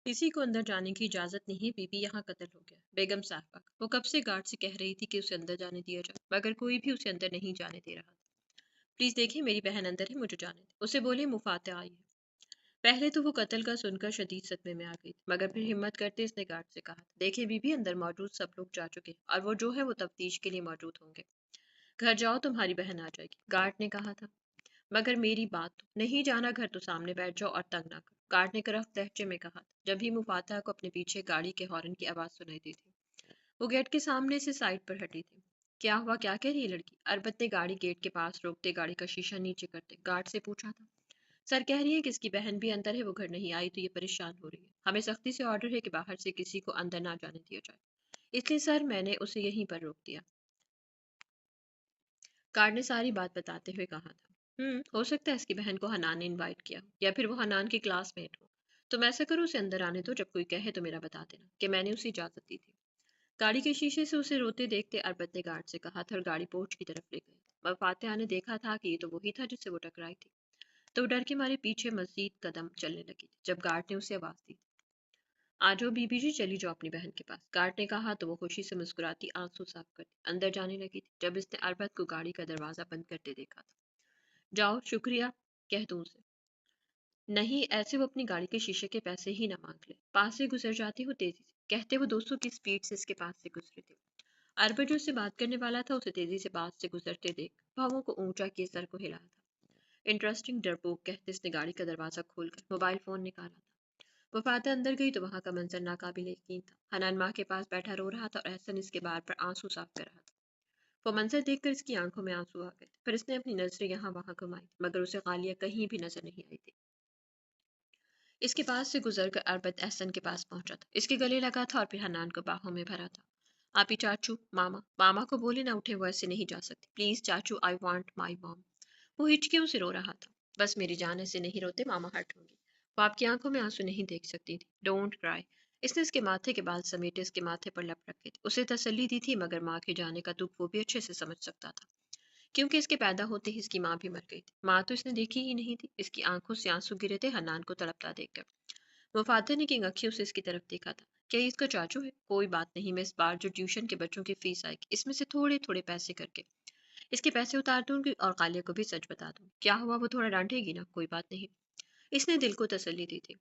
किसी को अंदर जाने की इजाजत नहीं, बीबी यहाँ कत्ल हो गया। बेगम साहिबा वो कब से गार्ड से कह रही थी कि उसे अंदर जाने दिया जाए, मगर कोई भी उसे अंदर नहीं जाने दे रहा था। प्लीज देखिए, मेरी बहन अंदर है, मुझे जाने दे, उसे बोले। मुफाते आई है। पहले तो वो कत्ल का सुनकर शदीद सदमे में आ गई, मगर फिर हिम्मत करते इसने गार्ड से कहा, देखिए बीबी, अंदर मौजूद सब लोग जा चुके हैं और वो जो है वो तफ्तीश के लिए मौजूद होंगे। घर जाओ, तुम्हारी बहन आ जाएगी, गार्ड ने कहा था। मगर मेरी बात तो नहीं, जाना घर तो सामने बैठ जाओ और तंग ना करो, गार्ड ने करफ लहजे में कहा। जब भी मुफाता को अपने पीछे गाड़ी के हॉर्न की आवाज सुनाई दी थी, वो गेट के सामने से साइड पर हटी थी। क्या हुआ, क्या कह रही है लड़की? अरबत ने गाड़ी गेट के पास रोकते गाड़ी का शीशा नीचे करते गार्ड से पूछा था। सर कह रही है कि इसकी बहन भी अंदर है, वो घर नहीं आई तो ये परेशान हो रही है। हमें सख्ती से ऑर्डर है कि बाहर से किसी को अंदर ना जाने दिया जाए, इसलिए सर मैंने उसे यहीं पर रोक दिया, गार्ड ने सारी बात बताते हुए कहा था। हो सकता है इसकी बहन को हनान ने इनवाइट किया हो, या फिर वो हनान की क्लासमेट हो। तुम ऐसा करो, उसे अंदर आने दो, जब कोई कहे तो मेरा बता देना कि मैंने उसे इजाजत दी थी। गाड़ी के शीशे से उसे रोते देखते अरबत ने गार्ड से कहा था और गाड़ी पोर्च की तरफ ले गए। मफातिहा ने देखा था कि ये तो वही था जिससे वो टकराई थी, तो वो डर के मारे पीछे मजीद कदम चलने लगी थी जब गार्ड ने उसे आवाज दी। आ जाओ बीबी जी, चली जाओ अपनी बहन के पास, गार्ड ने कहा तो वो खुशी से मुस्कुराती आंसू साफ करती अंदर जाने लगी थी जब इसने अरबत को गाड़ी का दरवाजा बंद करते देखा था। जाओ, शुक्रिया कह दूं उसे। नहीं, ऐसे वो अपनी गाड़ी के शीशे के पैसे ही ना मांग ले। पास से गुजर जाती हूँ तेजी से, कहते वो 200 की स्पीड से इसके पास से गुजरे थे। अरबा जो उससे बात करने वाला था उसे तेजी से पास से गुजरते देख भावों को ऊंचा किए सर को हिलाया था। इंटरेस्टिंग डरपोक, कहते इसने गाड़ी का दरवाजा खोलकर मोबाइल फोन निकाला था। वफादा अंदर गई तो वहां का मंजर नाकाबिल यकीन था। हनान माँ के पास बैठा रो रहा था और एहसन इसके बार पर आंसू साफ कर रहा था। वो मंजर देखकर इसकी आंखों में आंसू आ गए। फिर इसने अपनी नजरें यहाँ वहां घुमाई, मगर उसे गालिया कहीं भी नजर नहीं आई थी। इसके पास से गुजरकर अरबत एहसन के पास पहुंचा था, इसके गले लगा था और फिर हनान को बाहों में भरा था। आप ही चाचू, मामा, मामा को बोले ना उठे, वो ऐसे नहीं जा सकती, प्लीज चाचू, आई वांट माई मॉम। वो हिचकियों से रो रहा था। बस मेरी जान, ऐसे नहीं रोते, मामा हर्ट होंगी, वो आपकी आंखों में आंसू नहीं देख सकती थी, डोंट क्राई। इसने इसके माथे के बाल समेटे इसके माथे पर लप रखे थे, उसे तसल्ली दी थी, मगर माँ के जाने का दुख वो भी अच्छे से समझ सकता था, क्योंकि इसके पैदा होते ही इसकी माँ भी मर गई थी। माँ तो इसने देखी ही नहीं थी। इसकी आंखों से आंसू गिरे थे हनान को तड़पता देखकर। वफादा ने किंग अखियों से इसकी तरफ देखा था। क्या ये इसका चाचू है? कोई बात नहीं, मैं इस बार जो ट्यूशन के बच्चों की फीस आएगी, इसमें से थोड़े थोड़े पैसे करके इसके पैसे उतार दूंगी और कालिया को भी सच बता दूंगी। क्या हुआ, वो थोड़ा डांटेगी ना, कोई बात नहीं, इसने दिल को तसल्ली दी थी।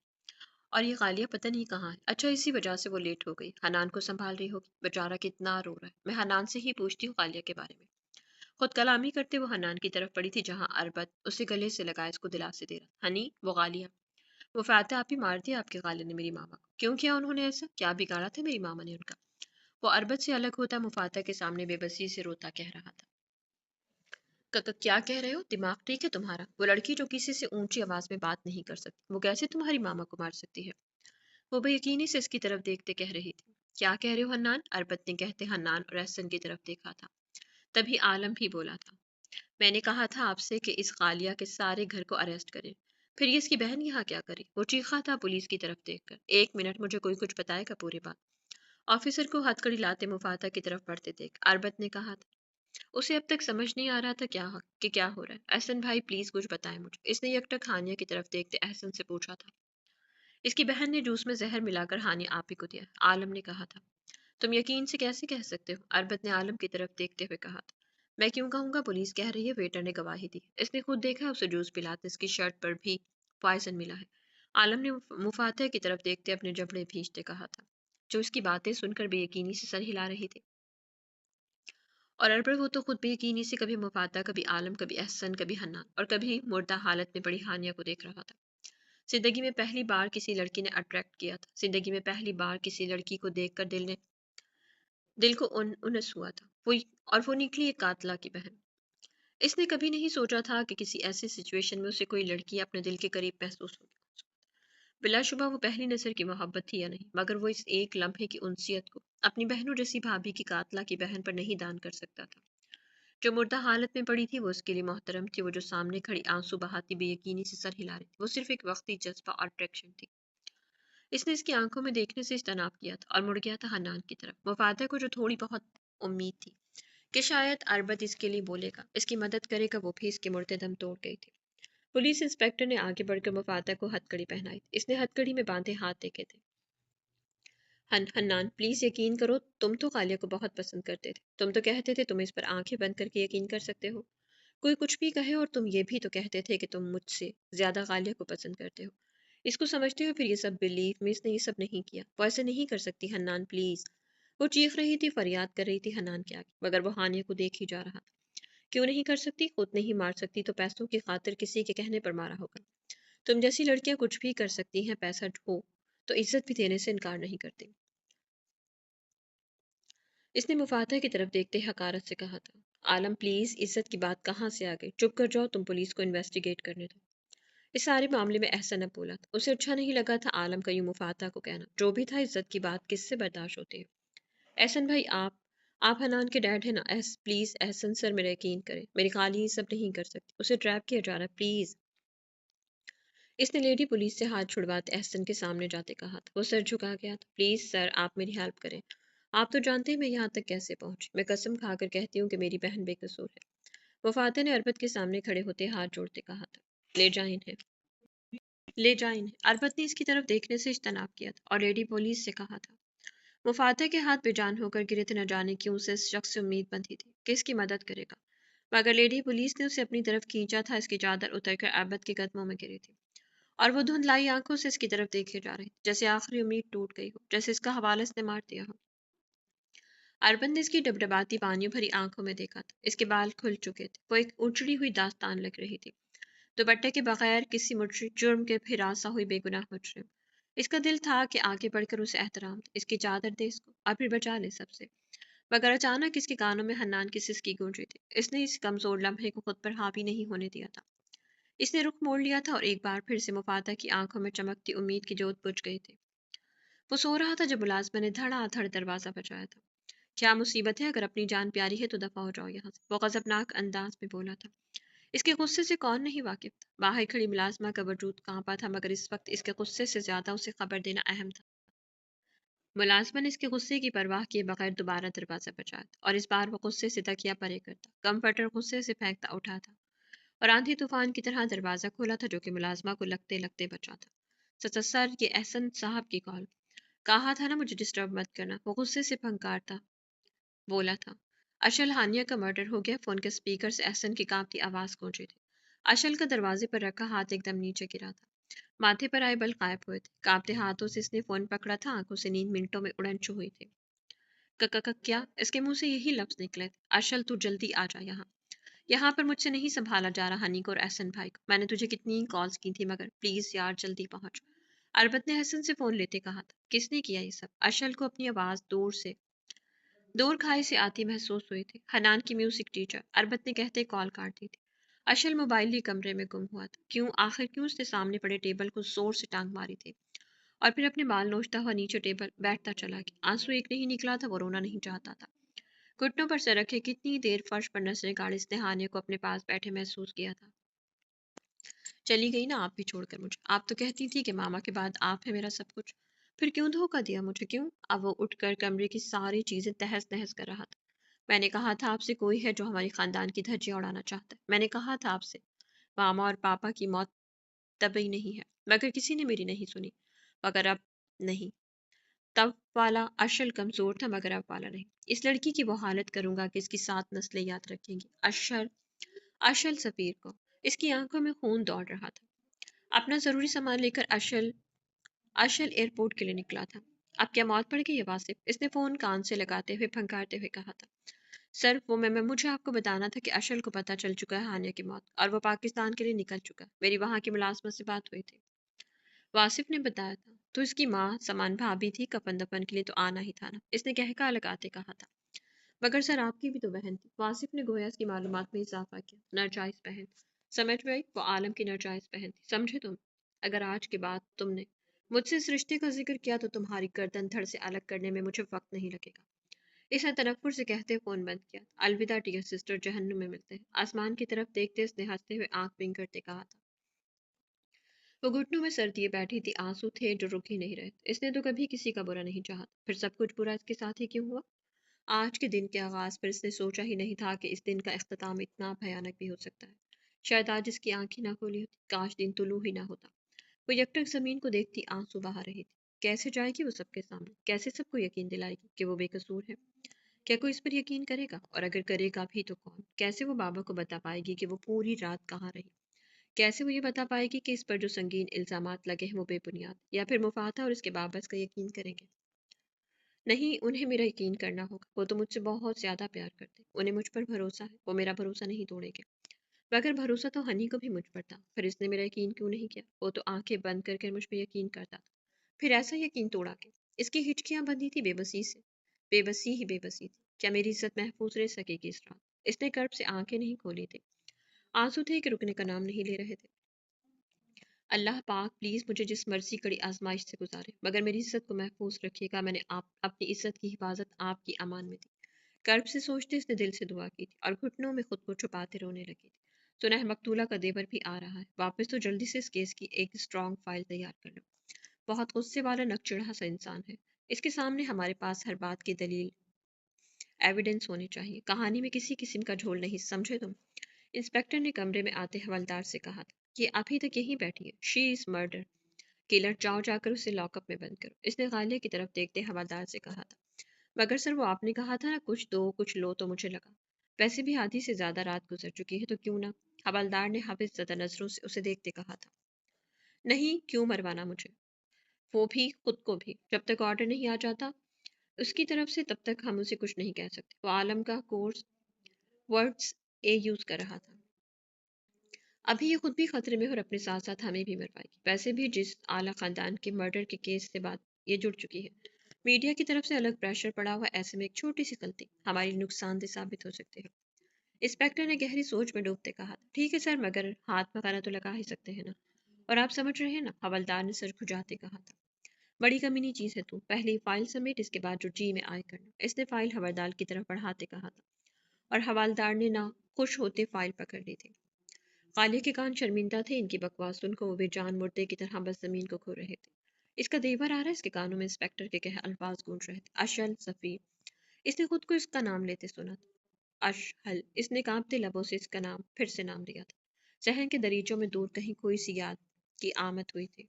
और ये कालिया पता नहीं कहाँ है। अच्छा, इसी वजह से वो लेट हो गई, हनान को संभाल रही होगी, बेचारा कितना रो रहा है। मैं हनान से ही पूछती हूँ कालिया के बारे में। खुद कलामी करते वो हनान की तरफ पड़ी थी, जहाँ अरबत उसे गले से लगाए इसको दिलासे दे रहा। हनी, वो गालिया, वो फाते आप ही मार दिया आपके गाले ने मेरी मामा को। क्यों किया उन्होंने ऐसा? क्या बिगाड़ा था मेरी मामा ने उनका? वो अरबत से अलग होता मुफाता के सामने बेबसी से रोता कह रहा था। क्या कह रहे हो? दिमाग ठीक है तुम्हारा? वो लड़की जो किसी से ऊंची आवाज में बात नहीं कर सकती, वो कैसे तुम्हारी मामा को मार सकती है? वो बेयकीनी से इसकी तरफ देखते कह रही थी। क्या कह रहे हो हन्नान? अरबत ने कहते हन्नान और एहसन की तरफ देखा था। तभी आलम भी बोला था। मैंने कहा था आपसे कि इस गालिया के सारे घर को अरेस्ट करें। फिर ये इसकी बहन यहाँ क्या करी? वो चीखा था पुलिस की तरफ देखकर। एक मिनट, मुझे कोई कुछ बताएगा पूरी बात? ऑफिसर को हथकड़ी लाते मुफाता की तरफ बढ़ते देख अरबत ने कहा था। उसे अब तक समझ नहीं आ रहा था क्या हो रहा है। एहसन भाई प्लीज कुछ बताएं मुझे, इसने यकटक हानिया की तरफ देखते एहसन से पूछा था। इसकी बहन ने जूस में जहर मिलाकर हानिया आप ही को दिया, आलम ने कहा था। तुम यकीन से कैसे कह सकते हो? अरबत ने आलम की तरफ देखते हुए कहा था। मैं क्यों कहूंगा, पुलिस कह रही है, वेटर ने गवाही दी, इसने खुद देखा है, उसे जूस पिलाते इसकी शर्ट पर भी पॉइजन मिला है। आलम ने मुफातिह की तरफ देखते अपने जबड़े भींचते कहा था, जो इसकी बातें सुनकर बेयकीनी से सर हिला रही थी। और अरबर वो तो खुद बेयकीनी से कभी मुफाता, कभी आलम, कभी एहसन, कभी हन्नान और कभी मुर्दा हालत में पड़ी हानिया को देख रहा था। जिंदगी में पहली बार किसी लड़की ने अट्रैक्ट किया था, जिंदगी में पहली बार किसी लड़की को देखकर दिल को उनस हुआ था। और वो निकली एक कातला की बहन। इसने कभी नहीं सोचा था कि किसी ऐसी सिचुएशन में उसे कोई लड़की अपने दिल के करीब महसूस होगी। बिलाशुबा वो पहली नजर की मोहब्बत थी या नहीं, मगर वो इस एक लम्हे की उनसियत को अपनी बहनों जैसी भाभी की कातला की बहन पर नहीं दान कर सकता था। जो मुर्दा हालत में पड़ी थी वो उसके लिए मोहतरम थी, वो जो सामने खड़ी आंसू बहाती बेयकीनी से सर हिला रही थी, वो सिर्फ एक वक्ती जज्बा और अट्रैक्शन थी। इसने इसकी आंखों में देखने से इज्तनाब किया था और मुड़ गया था हन्नान की तरफ। मुफादा को जो थोड़ी बहुत उम्मीद थी कि शायद अरबत इसके लिए बोलेगा, इसकी मदद करेगा, वो भी इसके मुड़ते दम तोड़ गई थी। पुलिस इंस्पेक्टर ने आगे बढ़कर मुफादा को हथकड़ी पहनाई। इसने हथकड़ी में बांधे हाथ देखे थे। حنان پلیز یقین کرو، تم تو غالیہ کو بہت پسند کرتے تھے، تم تو کہتے تھے تم اس پر آنکھیں بند کر کے یقین کر سکتے ہو، کوئی کچھ بھی کہے، اور تم یہ بھی تو کہتے تھے کہ تم مجھ سے زیادہ غالیہ کو پسند کرتے ہو، اس کو سمجھتے ہو، پھر یہ سب بلیف میں اس نے یہ سب نہیں کیا، وہ ایسے نہیں کر سکتی حنان پلیز۔ وہ چیخ رہی تھی، فریاد کر رہی تھی حنان کے آگے، مگر وہ ہانیہ کو دیکھ ہی جا رہا تھا۔ کیوں نہیں کر سکتی؟ خود نہیں مار سکتی تو پیسوں کی خاطر کسی کے کہنے پر مارا ہوگا؟ تم جیسی لڑکیاں کچھ بھی کر سکتی ہیں، پیسہ ہو تو عزت بھی دینے سے انکار نہیں کرتی۔ اس نے مفاتح کی طرف دیکھتے حقارت سے کہا تھا۔ عالم پلیز، عزت کی بات کہاں سے آ گئی؟ چپ کر جاؤ، تم پولیس کو انویسٹیگیٹ کرنے دو۔ اس سارے معاملے میں احسن اب بولا تھا، اسے اچھا نہیں لگا تھا عالم کا یوں مفاتح کو کہنا، جو بھی تھا عزت کی بات کس سے برداشت ہوتی ہے؟ احسن بھائی، آپ حنان کے ڈیڈ ہیں نا؟ پلیز احسن سر، میرا یقین کریں، میری خالی یہ سب نہیں کر سکتی، اسے ٹریپ کیا جا رہا ہے، پلیز۔ اس نے لیڈی پولیس سے ہاتھ چھڑواتے احسن کے سامنے جاتے کہا تھا۔ وہ سر جھکا گیا تھا۔ پلیز سر، آپ میری ہیلپ کریں، آپ تو جانتے ہیں میں یہاں تک کیسے پہنچی، میں قسم کھا کر کہتی ہوں کہ میری بہن بے قصور ہے۔ وفاتح نے اربت کے سامنے کھڑے ہوتے ہاتھ جوڑتے کہا تھا۔ لے جائیں انہیں، لے جائیں انہیں۔ اربت نے اس کی طرف دیکھنے سے اجتناب کیا تھا اور لیڈی پولیس سے کہا تھا۔ وفاتح کے ہاتھ بے جان ہو کر گرے تھے، نہ جانے کیوں اسے اس شخص سے امید بندھی تھی کہ اس کی مدد کرے گا، مگر لیڈی پولیس نے اسے اپنی طرف کھینچا تھا، اس کی چادر اتر کر اربت کے قدموں میں گری تھی، اور وہ دھندلائی آنکھوں سے اس کی طرف دیکھے جا رہے تھے، جیسے آخری امید ٹوٹ گئی ہو، جیسے اس کا حوالہ اس نے مار دیا ہو۔ اربن نے اس کی ڈبڈباتی پانیوں بھری آنکھوں میں دیکھا تھا، اس کے بال کھل چکے تھے، وہ ایک اجڑی ہوئی داستان لگ رہی تھی، دوپٹے کے بغیر کسی جرم کے ہراساں ہوئی بے گناہ مجرم۔ اس کا دل تھا کہ آگے بڑھ کر اسے احترام دے، اس کی چادر دے اس کو، اور پھر بچا لے سب سے، مگر اچانک اس کے کانوں میں حنان کی سسکی گونجی تھی۔ اس نے اس کمزور لمحے کو خود پر حاوی نہیں ہونے دیا تھا۔ اس نے رخ موڑ لیا تھا اور ایک بار پھر سے مفاتح کی آنکھوں میں چمکتی امید کی جوت بجھ گئی تھی۔ وہ سو رہا تھا جب ملازمہ نے دھڑا دھڑ دروازہ بجایا تھا۔ کیا مصیبت ہے؟ اگر اپنی جان پیاری ہے تو دفع ہو جاؤ یہاں سے، وہ غضبناک انداز میں بولا تھا۔ اس کے غصے سے کون نہیں واقف تھا؟ باہر کھڑی ملازمہ کا وجود کانپا تھا، مگر اس وقت اس کے غصے سے زیادہ اسے خبر دینا اہم تھا۔ ملازمہ نے اس کے غصے کی پرواہ کیے بغیر دوبارہ دروازہ بجایا تھا، اور اس بار وہ غصے سے تکیہ پرے کرتا، کمفرٹر غصے سے پھینکتا اٹھا تھا، اور آندھی طوفان کی طرح دروازہ کھولا تھا، جو کہ ملازمہ کو لگتے لگتے بچا تھا۔ سر، یہ احسن صاحب کی کال، کہا تھا نا مجھے ڈسٹرب مت کرنا، وہ غصے سے پھنکارتا بولا تھا۔ اشل، ہانیہ کا مرڈر ہو گیا، فون کے اسپیکر سے احسن کی کانپتی آواز گونجی تھی۔ اشل کا دروازے پر رکھا ہاتھ ایک دم نیچے گرا تھا، ماتھے پر آئے بل غائب ہوئے تھے، کانپتے ہاتھوں سے اس نے فون پکڑا تھا، آنکھوں سے نیند منٹوں میں اڑن چھو ہوئی تھی۔ کیا؟ اس کے منہ سے یہی لفظ نکلے تھے۔ اشل، تو جلدی آ جا یہاں، یہاں پر مجھ سے نہیں سنبھالا جا رہا ہنی کو اور احسن بھائی کو، میں نے تجھے کتنی کالز کی تھی، مگر پلیز یار جلدی پہنچ۔ اربت نے حسن سے فون لیتے کہا تھا۔ کس نے کیا یہ سب؟ اشل کو اپنی آواز دور کھائی سے آتی محسوس ہوئی تھی۔ حنان کی میوزک ٹیچر، اربت نے کہتے کال کاٹ دی تھی۔ اشل موبائل ہی کمرے میں گم ہوا تھا۔ آخر کیوں اس نے سامنے پڑے ٹیبل کو زور سے ٹانگ ماری تھی، اور پھر اپنے بال نوچتا ہوا نیچے ٹیبل بیٹھتا چلا گیا۔ آنسو ایک نہیں نکلا تھا، وہ رونا نہیں چاہتا تھا۔ گھٹنوں پر سر رکھے کتنی دیر فرش پر نظریں گاڑی اس نے ہانے کو اپنے پاس بیٹھے محسوس کیا تھا۔ چلی گئی نا آپ بھی چھوڑ کر مجھے، آپ تو کہتی تھی کہ ماما کے بعد آپ ہے میرا سب کچھ، پھر کیوں دھوکہ دیا مجھے، کیوں؟ اب وہ اٹھ کر کمرے کی ساری چیزیں تہس نہس کر رہا تھا۔ میں نے کہا تھا آپ سے کوئی ہے جو ہماری خاندان کی دھجیاں اڑانا چاہتا ہے، میں نے کہا تھا آپ سے ماما اور پاپا کی موت طبی نہیں ہے، مگر کسی نے میری نہیں سنی، مگر اب نہیں۔ تب والا اشل کمزور تھا، مگر اب والا نہیں۔ اس لڑکی کی وہ حالت کروں گا کہ اس کی 7 نسلیں یاد رکھیں گی۔ اشل سفیر کو اس کی آنکھوں میں خون دوڑ رہا تھا۔ اپنا ضروری سامان لے کر اشل ایئرپورٹ کے لیے نکلا تھا۔ اب کیا موت پڑ گئی ہے واصف؟ اس نے فون کان سے لگاتے ہوئے پھنکارتے ہوئے کہا تھا۔ سر، وہ مجھے آپ کو بتانا تھا کہ اشل کو پتہ چل چکا ہے ہانیہ کی موت، اور وہ پاکستان کے لیے نکل چکا ہے، میری وہاں کی ملازمت سے بات ہوئی تھی، واصف نے بتایا تھا، تو اس کی ماں سامان بھابھی تھی، کفن دفن کے لیے تو آنا ہی تھا نا، اس نے کہکا لگاتے کہا تھا۔ مگر سر، آپ کی بھی تو بہن تھی، واصف نے گویا اس کی معلومات میں اضافہ کیا۔ ناجائز بہن، سمجھ گئی، وہ عالم کی ناجائز بہن تھی، سمجھے تم؟ اگر آج کے بعد تم نے مجھ سے اس رشتے کا ذکر کیا تو تمہاری گردن دھڑ سے الگ کرنے میں مجھے وقت نہیں لگے گا۔ اس نے تنفر سے کہتے فون بند کیا۔ الوداع ڈیئر سسٹر، جہنم میں ملتے ہیں۔ آسمان کی طرف دیکھتے اس نے ہنستے ہوئے آنکھ بند کرتے کہا تھا۔ وہ گھٹنوں میں سر دیے بیٹھی تھی، آنسو تھے جو رک ہی نہیں رہے تھے۔ اس نے تو کبھی کسی کا برا نہیں چاہا، پھر سب کچھ برا اس کے ساتھ ہی کیوں ہوا؟ آج کے دن کے آغاز پر اس نے سوچا ہی نہیں تھا کہ اس دن کا اختتام اتنا بھیانک بھی ہو سکتا ہے۔ شاید آج اس کی آنکھ ہی نہ کھولی ہوتی، کاش دن طلوع ہی نہ ہوتا۔ وہ یکٹک زمین کو دیکھتی آنسو بہا رہی تھی۔ कैसे जाएगी वो सबके सामने? कैसे सबको यकीन दिलाएगी कि वो बेकसूर है? क्या कोई इस पर यकीन करेगा? और अगर करेगा भी तो कौन? कैसे वो बाबा को बता पाएगी कि वो पूरी रात कहाँ रही? कैसे वो ये बता पाएगी कि इस पर जो संगीन इल्जामात लगे हैं वो बेबुनियाद, या फिर मुफादा और उसके बाबा इसका यकीन करेंगे? नहीं, उन्हें मेरा यकीन करना होगा। वो तो मुझसे बहुत ज्यादा प्यार करते, उन्हें मुझ पर भरोसा है, वो मेरा भरोसा नहीं तोड़ेंगे। मगर भरोसा तो हनी को भी मुझ पर था, फिर इसने मेरा यकीन क्यों नहीं किया? वो तो आंखें बंद करके मुझ पर यकीन करता था, फिर ऐसा यकीन तोड़ा के? इसकी हिचकियां बंधी थी बेबसी से। बेबसी ही बेबसी थी। क्या मेरी इज्जत महफूज रह सकेगी इस रात? इसने कर्ब से आंखें नहीं खोली थी, आंसू थे कि रुकने का नाम नहीं ले रहे थे। अल्लाह पाक प्लीज मुझे जिस मर्जी कड़ी आजमाइश से गुजारे, मगर मेरी इज्जत को महफूज रखिएगा। मैंने आप अपनी इज्जत की हिफाजत आपकी अमान में दी। कर्ब से सोचते इसने दिल से दुआ की थी और घुटनों में खुद को छुपाते रोने लगी थी। सुनह मकतूला का देवर भी आ रहा है वापस, तो जल्दी से इस केस की एक स्ट्रॉन्ग फाइल तैयार कर लो। बहुत गुस्से वाला नकचिढ़ा सा इंसान है। इसके सामने हमारे पास हर बात की दलील, एविडेंस होनी चाहिए। कहानी में किसी किस्म का झोल नहीं, समझे तुम? इंस्पेक्टर ने कमरे में आते हवलदार से कहा था कि अभी तक यहीं बैठी है, शी इज मर्डर किलर, जाओ जाकर उसे लॉकअप में बंद करो। इसने गालिया की तरफ देखते हवलदार से कहा था। मगर सर वो आपने कहा था ना कुछ दो कुछ लो, तो मुझे लगा वैसे भी आधी से ज्यादा रात गुजर चुकी है, तो क्यों ना? हवलदार ने हाफिज ज़दा नजरों से उसे देखते कहा था। नहीं, क्यों मरवाना मुझे, वो भी खुद को भी? जब तक ऑर्डर नहीं आ जाता उसकी तरफ से तब तक हम उसे कुछ नहीं कह सकते। वो आलम का कोर्स वर्ड्स ए यूज कर रहा था। अभी ये खुद भी खतरे में और अपने साथ साथ हमें भी मरवाएगी। वैसे भी जिस आला खानदान के मर्डर के केस से बात ये जुड़ चुकी है, मीडिया की तरफ से अलग प्रेशर पड़ा हुआ, ऐसे में एक छोटी सी गलती हमारी नुकसानदेह साबित हो सकती है। इंस्पेक्टर ने गहरी सोच में डूबते कहा, ठीक है सर, मगर हाथ पकाना तो लगा ही सकते हैं ना? और आप समझ रहे हैं ना? हवलदार ने सर खुजाते कहा था। बड़ी कमीनी चीज है तू, पहले फाइल समेट, इसके बाद जो जी में आए करना। इसने फाइल हवलदार की तरफ बढ़ाते कहा था, और हवलदार ने ना खुश होते फाइल पकड़ ली थी। काले के कान शर्मिंदा थे इनकी बकवास सुनकर, वो बेजान मुर्दे की तरह बस जमीन को खो रहे थे। इसका देवर आ रहा है, इसके कानों में इंस्पेक्टर के कहे अल्फाज गूंज रहे थे। अशल सफी, इसने खुद को इसका नाम लेते सुना था। अशहल, इसने कांपते लबों से इसका नाम फिर से नाम लिया था। जहन के दरीचों में दूर कहीं कोई सी याद की आमद हुई थी।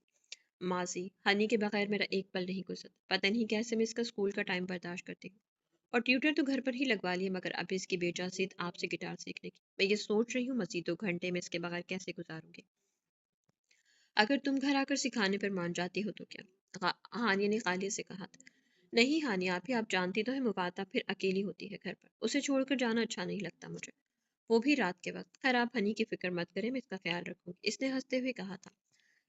माजी, हनी के बगैर मेरा एक पल नहीं गुजरता। पता नहीं कैसे मैं इसका स्कूल का टाइम बर्दाश्त करती हूँ, और ट्यूटर तो घर पर ही लगवा लिए, मगर अब इसकी बेजा जिद आपसे गिटार सीखने की। मैं ये सोच रही हूँ मजीद 2 घंटे में इसके बगैर कैसे गुजारूंगी। अगर तुम घर आकर सिखाने पर मान जाती हो तो क्या? हानिया ने खालिया से कहा था। नहीं हानिया, आप जानती तो है मुफाता फिर अकेली होती है घर पर, उसे छोड़कर जाना अच्छा नहीं लगता मुझे, वो भी रात के वक्त। खैर आप हनी की फिक्र मत करें, मैं इसका ख्याल रखूंगी। इसने हंसते हुए कहा था।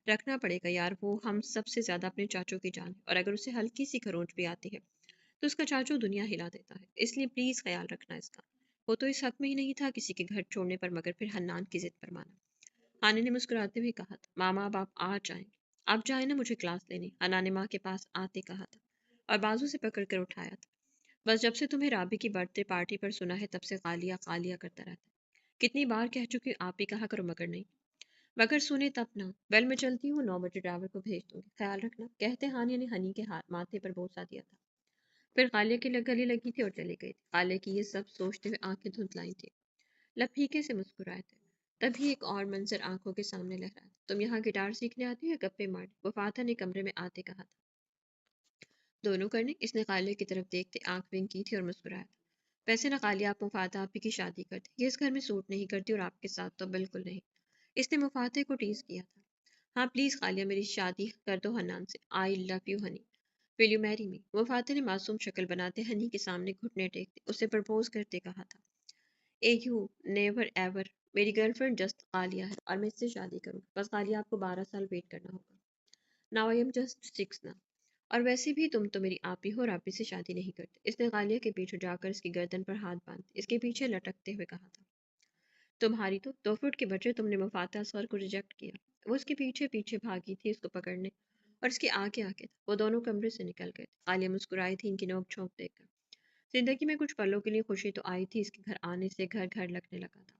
रखना पड़ेगा यार, वो हम सबसे ज्यादा अपने चाचू की जान है, और अगर उसे हल्की सी खरोंच भी आती है तो उसका चाचू दुनिया हिला देता है, इसलिए प्लीज ख्याल रखना इसका। वो तो इस हक में ही नहीं था किसी के घर छोड़ने पर, मगर फिर हन्नान की जिद पर माना। हानि ने मुस्कुराते हुए कहा था, मामा अब आप आ जाएं, आप जाए ना मुझे क्लास लेने। हना ने माँ के पास आते कहा था, और बाजू से पकड़ कर उठाया था। बस जब से तुम्हें राबी की बर्थडे पार्टी पर सुना है, तब से कालिया कालिया करता रहता है। कितनी बार कह चुकी हूँ आप ही कहा करो, मगर नहीं। मगर सुने तब ना। वेल मैं चलती हूँ, 9 बजे ड्राइवर को भेज दूंगी, ख्याल रखना। कहते हानिया ने हनी के हाथ माथे पर बोसा दिया था, फिर कालिया की गले लगी थी और चली गई थी। काले की ये सब सोचते हुए आंखें धुंधलाई थी, लब फीके से मुस्कुराए थे। तभी एक और मंजर आंखों के सामने लहरा था। तुम यहाँ गिटार सीखने आती हो या गप्पे मार? वफाता ने कमरे में आते कहा था। दोनों करने, इसने काले की तरफ देखते आंख विंग की थी और मुस्कुराया था। वैसे ना कालिया, आप मुफाता आपी की शादी करते, ये इस घर में सूट नहीं करती, और आपके साथ तो बिल्कुल नहीं। इसने मुफाते को टीज किया था। हाँ प्लीज कालिया, मेरी शादी कर दो हन्नान से। I love you honey, will you marry me? मुफाते ने मासूम शक्ल बनाते हनी के सामने घुटने टेकते उसे प्रपोज करते कहा था। ए यू नेवर एवर, मेरी गर्लफ्रेंड जस्ट कालिया है, और मैं इससे शादी करूँ। बस कालिया, आपको 12 साल वेट करना होगा। नाउ आई एम जस्ट 6 ना, और वैसे भी तुम तो मेरी आपी हो, और आपी से शादी नहीं करते। इसने कालिया के पीछे जाकर इसकी गर्दन पर हाथ बांध इसके पीछे लटकते हुए कहा था। तुम्हारी तो 2 फुट के बच्चे, तुमने मुफाता असगर को रिजेक्ट किया। वो उसके पीछे पीछे भागी थी इसको पकड़ने, और इसके आगे आगे था। वो दोनों कमरे से निकल गए थे। कालिया मुस्कुराई थी इनकी नोक झोंक देखकर। जिंदगी में कुछ पलों के लिए खुशी तो आई थी, इसके घर आने से घर घर लगने लगा था।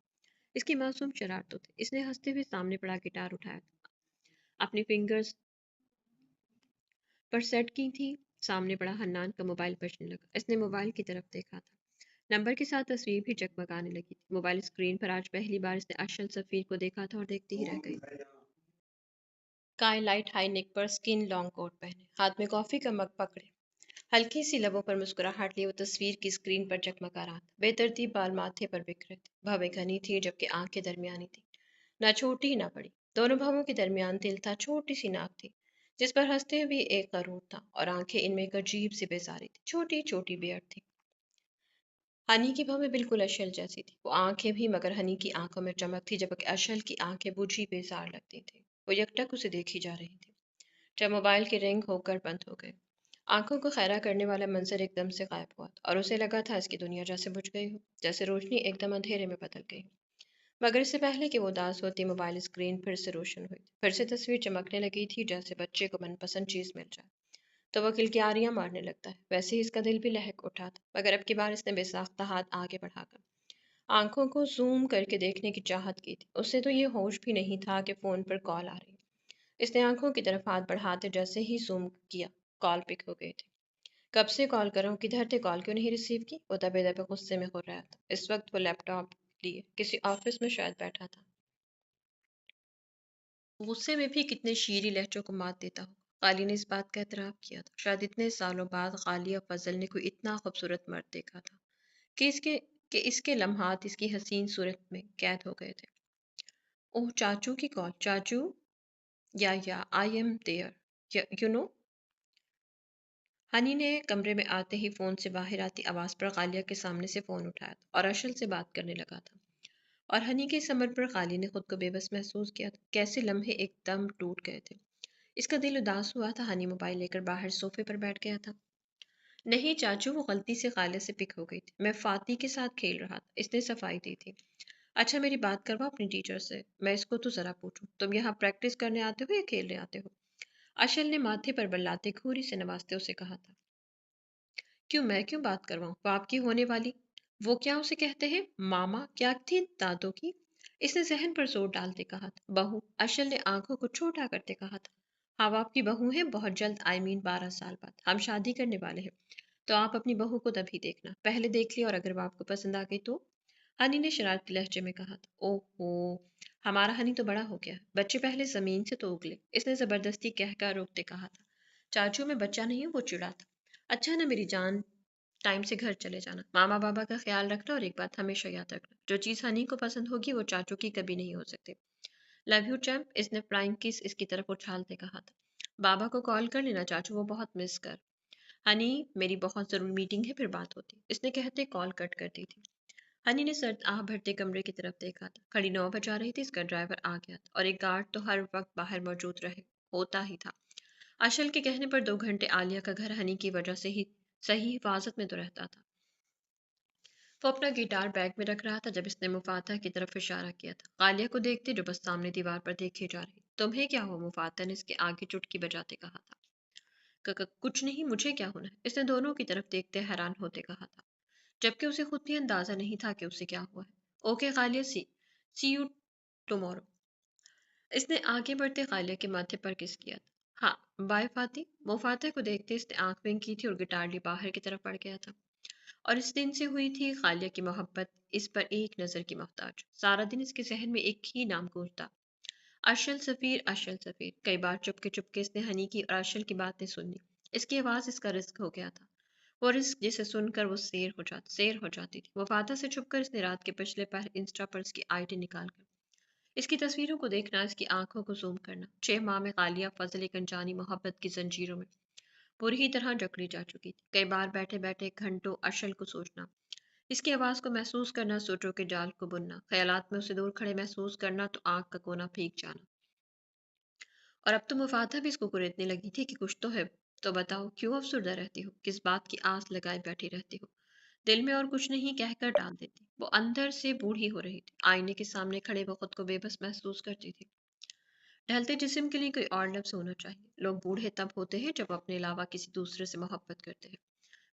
इसकी मासूम शरारतों थे। इसने हंसते हुए सामने पड़ा गिटार उठाया था, अपनी फिंगर्स पर सेट की थी। सामने पड़ा हन्नान का मोबाइल बजने लगा। इसने मोबाइल की तरफ देखा था, नंबर के साथ तस्वीर भी जगमगाने लगी थी। मोबाइल स्क्रीन पर आज पहली बार इसने अशल सफीर को देखा था, और देखती ही रह गई। काय लाइट हाई नेक पर स्किन लॉन्ग कोट पहने, हाथ में कॉफी का मग पकड़े, हल्की सी लबों पर मुस्कुराहट लिए वो तस्वीर की स्क्रीन पर चकमका रहा था। बेतरतीब बाल माथे पर बिखरे थे, भवें घनी थी जबकि आंखें दरमियानी थी, ना छोटी ना बड़ी। दोनों भवों के दरमियान तिल था, छोटी सी नाक थी जिस पर हंसते हुए एक गरूर था, और आंखें इनमें एक अजीब सी बेजारी थी, छोटी छोटी बियड थी। हनी की भवें बिल्कुल अशल जैसी थी, वो आंखें भी, मगर हनी की आंखों में चमक थी जबकि अशल की आंखें बुझी बेजार लगती थी। वो यकटक उसे देखी जा रही थी जब मोबाइल के रिंग होकर बंद हो गए। आंखों को खैरा करने वाला मंजर एकदम से गायब हुआ और उसे लगा था इसकी दुनिया जैसे बुझ गई हो, जैसे रोशनी एकदम अंधेरे में बदल गई। मगर इससे पहले कि वो उदास होती, मोबाइल स्क्रीन फिर से रोशन हुई, फिर से तस्वीर चमकने लगी थी, जैसे बच्चे को मनपसंद चीज मिल जाए तो वो किलकियारियां मारने लगता है, वैसे ही इसका दिल भी लहक उठा था। मगर अब की बार इसने बेसाख्ता हाथ आगे बढ़ाकर आंखों को जूम करके देखने की चाहत की थी। उसे तो ये होश भी नहीं था कि फोन पर कॉल आ रही। इसने आंखों की तरफ हाथ बढ़ाते जैसे ही जूम किया, कॉल पिक हो गई थी। कब से कॉल कर रहा हूँ, किधर थे, कॉल क्यों नहीं रिसीव की? वो दबे दबे गुस्से में हो रहा था। इस वक्त वो लैपटॉप लिए किसी ऑफिस में शायद बैठा था। गुस्से में भी कितने शीरी लहजों को मात देता हो। गाली ने इस बात का एतराफ़ किया था। शायद इतने सालों बाद गाली और फजल ने कोई इतना खूबसूरत मर्द देखा था कि इसके लम्हात इसकी हसीन सूरत में कैद हो गए थे। ओह, चाचू की कॉल। चाचू? या I am there, you know. Honey ने कमरे में आते ही फोन से बाहर आती आवाज पर गालिया के सामने से फोन उठाया था और अशल से बात करने लगा था। और हनी के समर पर गाली ने खुद को बेबस महसूस किया था। कैसे लम्हे एकदम टूट गए थे। इसका दिल उदास हुआ था। हनी मोबाइल लेकर बाहर सोफे पर बैठ गया था। नहीं चाचू, वो गलती से गालिया से पिक हो गई थी। मैं फाती के साथ खेल रहा था, इसने सफाई दी थी। अच्छा, मेरी बात करवाओ अपनी टीचर से। मैं इसको तो जरा पूछूं, तुम यहाँ प्रैक्टिस करने आते हो या खेलने आते हो? अशल ने माथे पर बल लाते घूरी से नवाजते उसे कहा था। क्यों, मैं क्यों बात करवाऊं? वो आपकी होने वाली, वो क्या उसे कहते हैं, मामा क्या थी, दादों की? इसने जहन पर जोर डालते कहा था। बहू, अशल ने आंखों को छोटा करते कहा था। हाँ, वो आपकी बहू है, बहुत जल्द, आई मीन 12 साल बाद हम शादी करने वाले हैं। तो आप अपनी बहू को तभी देखना, पहले देख लिया और अगर वो आपको पसंद आ गई तो। हनी ने शरारती लहजे में कहा था। ओहो, हमारा हनी तो बड़ा हो गया, बच्चे पहले जमीन से तो उगले, इसने जबरदस्ती कहकर रोकते कहा था। चाचू, मैं बच्चा नहीं हूँ, वो चिढ़ा था। अच्छा ना मेरी जान, टाइम से घर चले जाना, मामा बाबा का ख्याल रखना, और एक बात हमेशा याद रखना, जो चीज़ हनी को पसंद होगी वो चाचू की कभी नहीं हो सकती। लव यू चैम्प, इसने फ्लाइंग किस इसकी तरफ उछालते कहा था। बाबा को कॉल कर लेना चाचू, वो बहुत मिस कर। हनी, मेरी बहुत ज़रूरी मीटिंग है, फिर बात होती, इसने कहते कॉल कट कर दी थी। हनी ने सर्द आह भरते कमरे की तरफ देखा था। घड़ी 9 बजा रही थी, इसका ड्राइवर आ गया था और एक गार्ड तो हर वक्त बाहर मौजूद रहे होता ही था। अशल के कहने पर 2 घंटे आलिया का घर हनी की वजह से ही सही हिफाजत में तो रहता था। वो अपना गिटार बैग में रख रहा था जब इसने मुफाता की तरफ इशारा किया था, गालिया को देखते जो बस सामने दीवार पर देखे जा रही। तुम्हें क्या हो, मुफाता ने इसके आगे चुटकी बजाते कहा था। कुछ नहीं, मुझे क्या होना है, इसने दोनों की तरफ देखते हैरान होते कहा था, जबकि उसे खुद भी अंदाजा नहीं था कि उसे क्या हुआ है। ओके गालिया, सी यू टुमारो। इसने आगे बढ़ते गालिया के माथे पर किस किया था। हाँ बाय फाती। वो फातिह को देखते इसने आंख बंद की थी और गिटार लिए बाहर की तरफ बढ़ गया था। और इस दिन से हुई थी गालिया की मोहब्बत इस पर एक नज़र की मोहताज। सारा दिन इसके जहन में एक ही नाम गूंजता, अर्शल सफ़ीर, अर्शल सफ़ीर। कई बार चुपके चुपके इसने हनी की और अर्शल की बातें सुनी। इसकी आवाज़ इसका रिस्क हो गया था, वो रिस्क जिसे सुनकर वो शेर हो जाती थी। वो फाता से छुपकर इसने रात के पिछले पहर इंस्टा पर इसकी आईडी निकाल कर इसकी तस्वीरों को देखना, इसकी आंखों को जूम करना। 6 माह में गालिया फजल एक अनजानी मोहब्बत की जंजीरों में पूरी तरह जकड़ी जा चुकी थी। कई बार बैठे बैठे घंटों अर्शल को सोचना, इसकी आवाज़ को महसूस करना, सोचों के जाल को बुनना, ख्यालात में उसे दूर खड़े महसूस करना तो आँख का कोना भीग जाना। और अब तो मुफादा भी इसको कुरेदने लगी थी कि कुछ तो है, तो बताओ क्यों अफसरदा रहती हो, किस बात की आस लगाए बैठी रहती हो, दिल में और कुछ नहीं कहकर डाल देती। वो अंदर से बूढ़ी हो रही थी। आईने के सामने खड़े वो खुद को बेबस महसूस करती थी। ढलते जिस्म के लिए कोई और लफ्ज़ होना चाहिए। लोग बूढ़े तब होते हैं जब अपने अलावा किसी दूसरे से मोहब्बत करते हैं,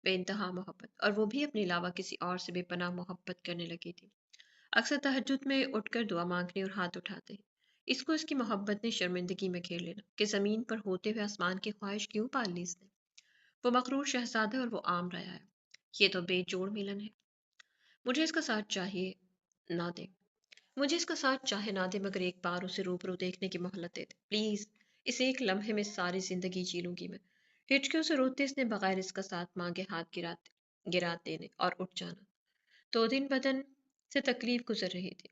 बेइंतहा मोहब्बत, और वो भी अपने अलावा किसी और से बेपनाह मोहब्बत करने लगी थी। अक्सर तहज्जुद में उठकर दुआ मांगने और हाथ उठाते। इसको इसकी मोहब्बत ने शर्मिंदगी में घेर लेना कि ज़मीन पर होते हुए आसमान की ख्वाहिश क्यों पाल ली इसने। वो मकरूर शहजादा और वो आम रहा है। ये तो बेजोड़ मिलन है। मुझे इसका साथ चाहिए ना दे, मुझे इसका साथ चाहे ना दे, मगर एक बार उसे रूबरू देखने की मोहलत दे दे प्लीज़। اس ایک لمحے میں ساری زندگی جی لوں گی میں۔ ہچکیوں سے روتے اس نے بغیر اس کا ساتھ مانگے ہاتھ گرا دینے اور اٹھ جانا۔ 2 دن بدن سے تکلیف گزر رہی تھی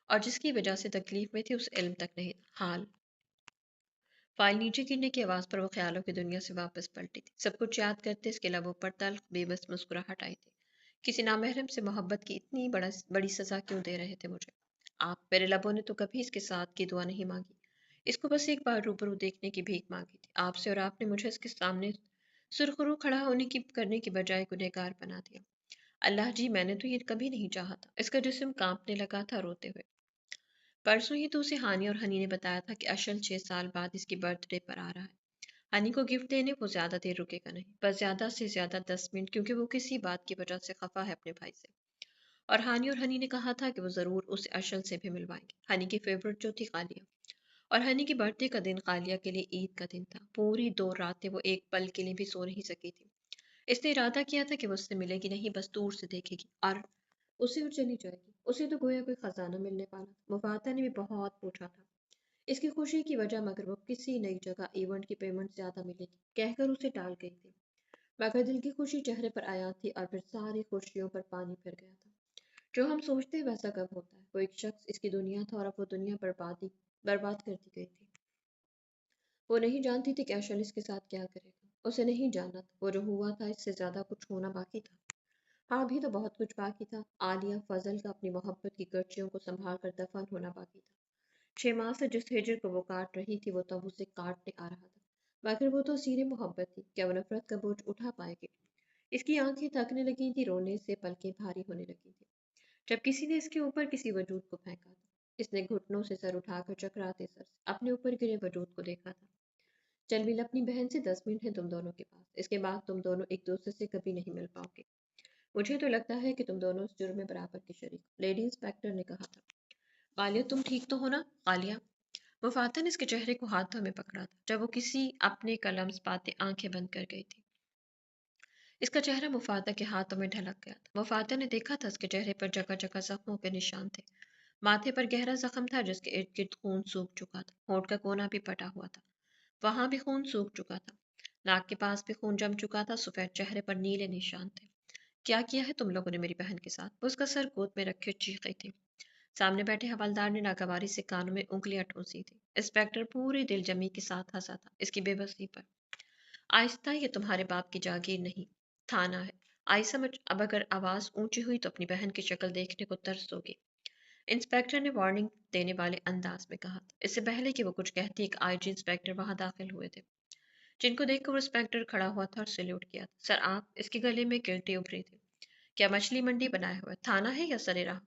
اور جس کی وجہ سے تکلیف میں تھی اس علم تک نہیں تھا۔ حال فائل نیچے گرنے کی آواز پر وہ خیالوں کی دنیا سے واپس پلٹی تھی۔ سب کچھ یاد کرتے اس کے لبوں پر تلخ بے بس مسکراہٹ آئی تھی۔ کسی نامحرم سے محبت کی اتنی بڑی سزا کیوں دے رہے تھے مجھے؟ آپ، میرے لبوں نے تو کبھی اس کے ساتھ کی دعا نہیں مانگی۔ اس کو بس ایک بار روبرو دیکھنے کی بھیک مانگی تھی آپ سے، اور آپ نے مجھے اس کے سامنے سرخرو کھڑا ہونے کی کرنے کی بجائے گنہگار بنا دیا۔ اللہ جی، میں نے تو یہ کبھی نہیں چاہا تھا۔ اس کا جسم کانپنے لگا تھا روتے ہوئے۔ پرسوں ہی تو اسے ہانی اور ہنی نے بتایا تھا کہ اشل 6 سال بعد اس کی برتھ ڈے پر آ رہا ہے۔ ہنی کو گفٹ دینے وہ زیادہ دیر رکے گا نہیں، بس زیادہ سے زیادہ 10 منٹ، کیونکہ وہ کسی بات کی وجہ سے خفا ہے اپنے بھائی سے۔ اور ہانی اور ہنی نے کہا تھا کہ وہ ضرور اسے اشل سے بھی ملوائیں گے، ہنی کی فیورٹ جو تھی قالیہ۔ اور ہنی کی برتھ ڈے کا دن قالیہ کے لیے عید کا دن تھا۔ پوری 2 راتیں وہ ایک پل کے لیے بھی سو نہیں سکی تھی۔ اس نے ارادہ کیا تھا کہ وہ اس سے ملے گی نہیں، بس دور سے دیکھے گی اور چلی جائے گی۔ اسے تو گویا کوئی خزانہ ملنے والا تھا۔ مفاتہ نے بھی بہت پوچھا تھا اس کی خوشی کی وجہ، مگر وہ کسی نئی جگہ ایونٹ کی پیمنٹ زیادہ ملے گی کہہ کر اسے ٹال گئی تھی۔ مگر دل کی خوشی چہرے پر آیا تھی اور پھر ساری خوشیوں پر پانی پھر گیا تھا۔ جو ہم سوچتے ہیں ویسا کب ہوتا ہے؟ وہ ایک شخص اس کی دنیا تھا اور اب وہ دنیا برباد کر دی گئی تھی۔ وہ نہیں جانتی تھی کہ اشل اس کے ساتھ کیا کرے گا۔ اسے نہیں جانا تھا وہ جو ہوا تھا اس سے زیادہ کچھ ہونا باقی تھا۔ ہاں، ابھی تو بہت کچھ باقی تھا۔ عالیہ فضل کا اپنی محبت کی گرچیوں کو سنبھال کر دفن ہونا باقی تھا۔ 6 ماہ سے جس ہجر کو وہ کاٹ رہی تھی وہ تب اسے کاٹنے آ رہا تھا، مگر وہ تو اسیر محبت تھی، کیا وہ نفرت کا بوجھ اٹھا پائے گی؟ اس کی آنکھیں تھکنے لگی تھی، رونے سے پلکیں بھاری ہونے لگی تھی، جب کسی نے اس کے اوپر کسی وجود کو پھینکا تھا۔ اس نے گھٹنوں سے سر اٹھا کر چکراتے سر سے اپنے اوپر گرے وجود کو دیکھا تھا۔ چل مل اپنی بہن سے، 10 منٹ ہے تم دونوں کے پاس، اس کے بعد تم دونوں ایک دوسرے سے کبھی نہیں مل پاؤ گے۔ مجھے تو لگتا ہے کہ تم دونوں اس جرم میں برابر کے شریک ہو، لیڈی انسپیکٹر نے کہا تھا۔ غالیہ، تم ٹھیک تو ہو نا؟ غالیہ، وفاتہ نے اس کے چہرے کو ہاتھوں میں پکڑا تھا جب وہ کسی اپنے کا لمس پاتے آنکھیں بند کر گئی تھی۔ اس کا چہرہ مفاتہ کے ہاتھوں میں ڈھلک گیا تھا۔ مفاتہ نے دیکھا تھا اس کے چہرے پر جگہ جگہ زخموں کے نشان تھے۔ ماتھے پر گہرا زخم تھا جس کے ارد گرد خون سوکھ چکا تھا، ہونٹ کا کونا بھی پٹا ہوا تھا، وہاں بھی خون سوکھ چکا تھا، ناک کے پاس بھی خون جم چکا تھا، سفید چہرے پر نیلے نشان تھے۔ کیا کیا ہے تم لوگوں نے میری بہن کے ساتھ؟ وہ اس کا سر گود میں رکھے چیخ رہی تھی۔ سامنے بیٹھے حوالدار نے ناگواری سے کانوں میں انگلیاں ٹھونسی تھی۔ انسپیکٹر پوری دل جمی کے ساتھ ہنسا تھا اس کی بے بسی پر۔ آہستہ، یہ تمہارے باپ کی جاگیر نہیں، تھانہ ہے۔ آئی سمجھ، اب اگر آواز اونچی ہوئی تو اپنی بہن کی شکل دیکھنے کو ترس ہوگی۔ انسپیکٹر نے وارننگ دینے والے انداز میں کہا تھا۔ اس سے پہلے کہ وہ کچھ کہتی، ایک آئی جی انسپیکٹر وہاں داخل ہوئے تھے، جن کو دیکھ کر وہ انسپیکٹر کھڑا ہوا تھا اور سیلیوٹ کیا تھا۔ سر آپ، اس کے گلے میں گلٹی ابھری تھی۔ کیا مچھلی منڈی بنایا ہوا ہے؟ تھانہ ہے یا سرے راہ؟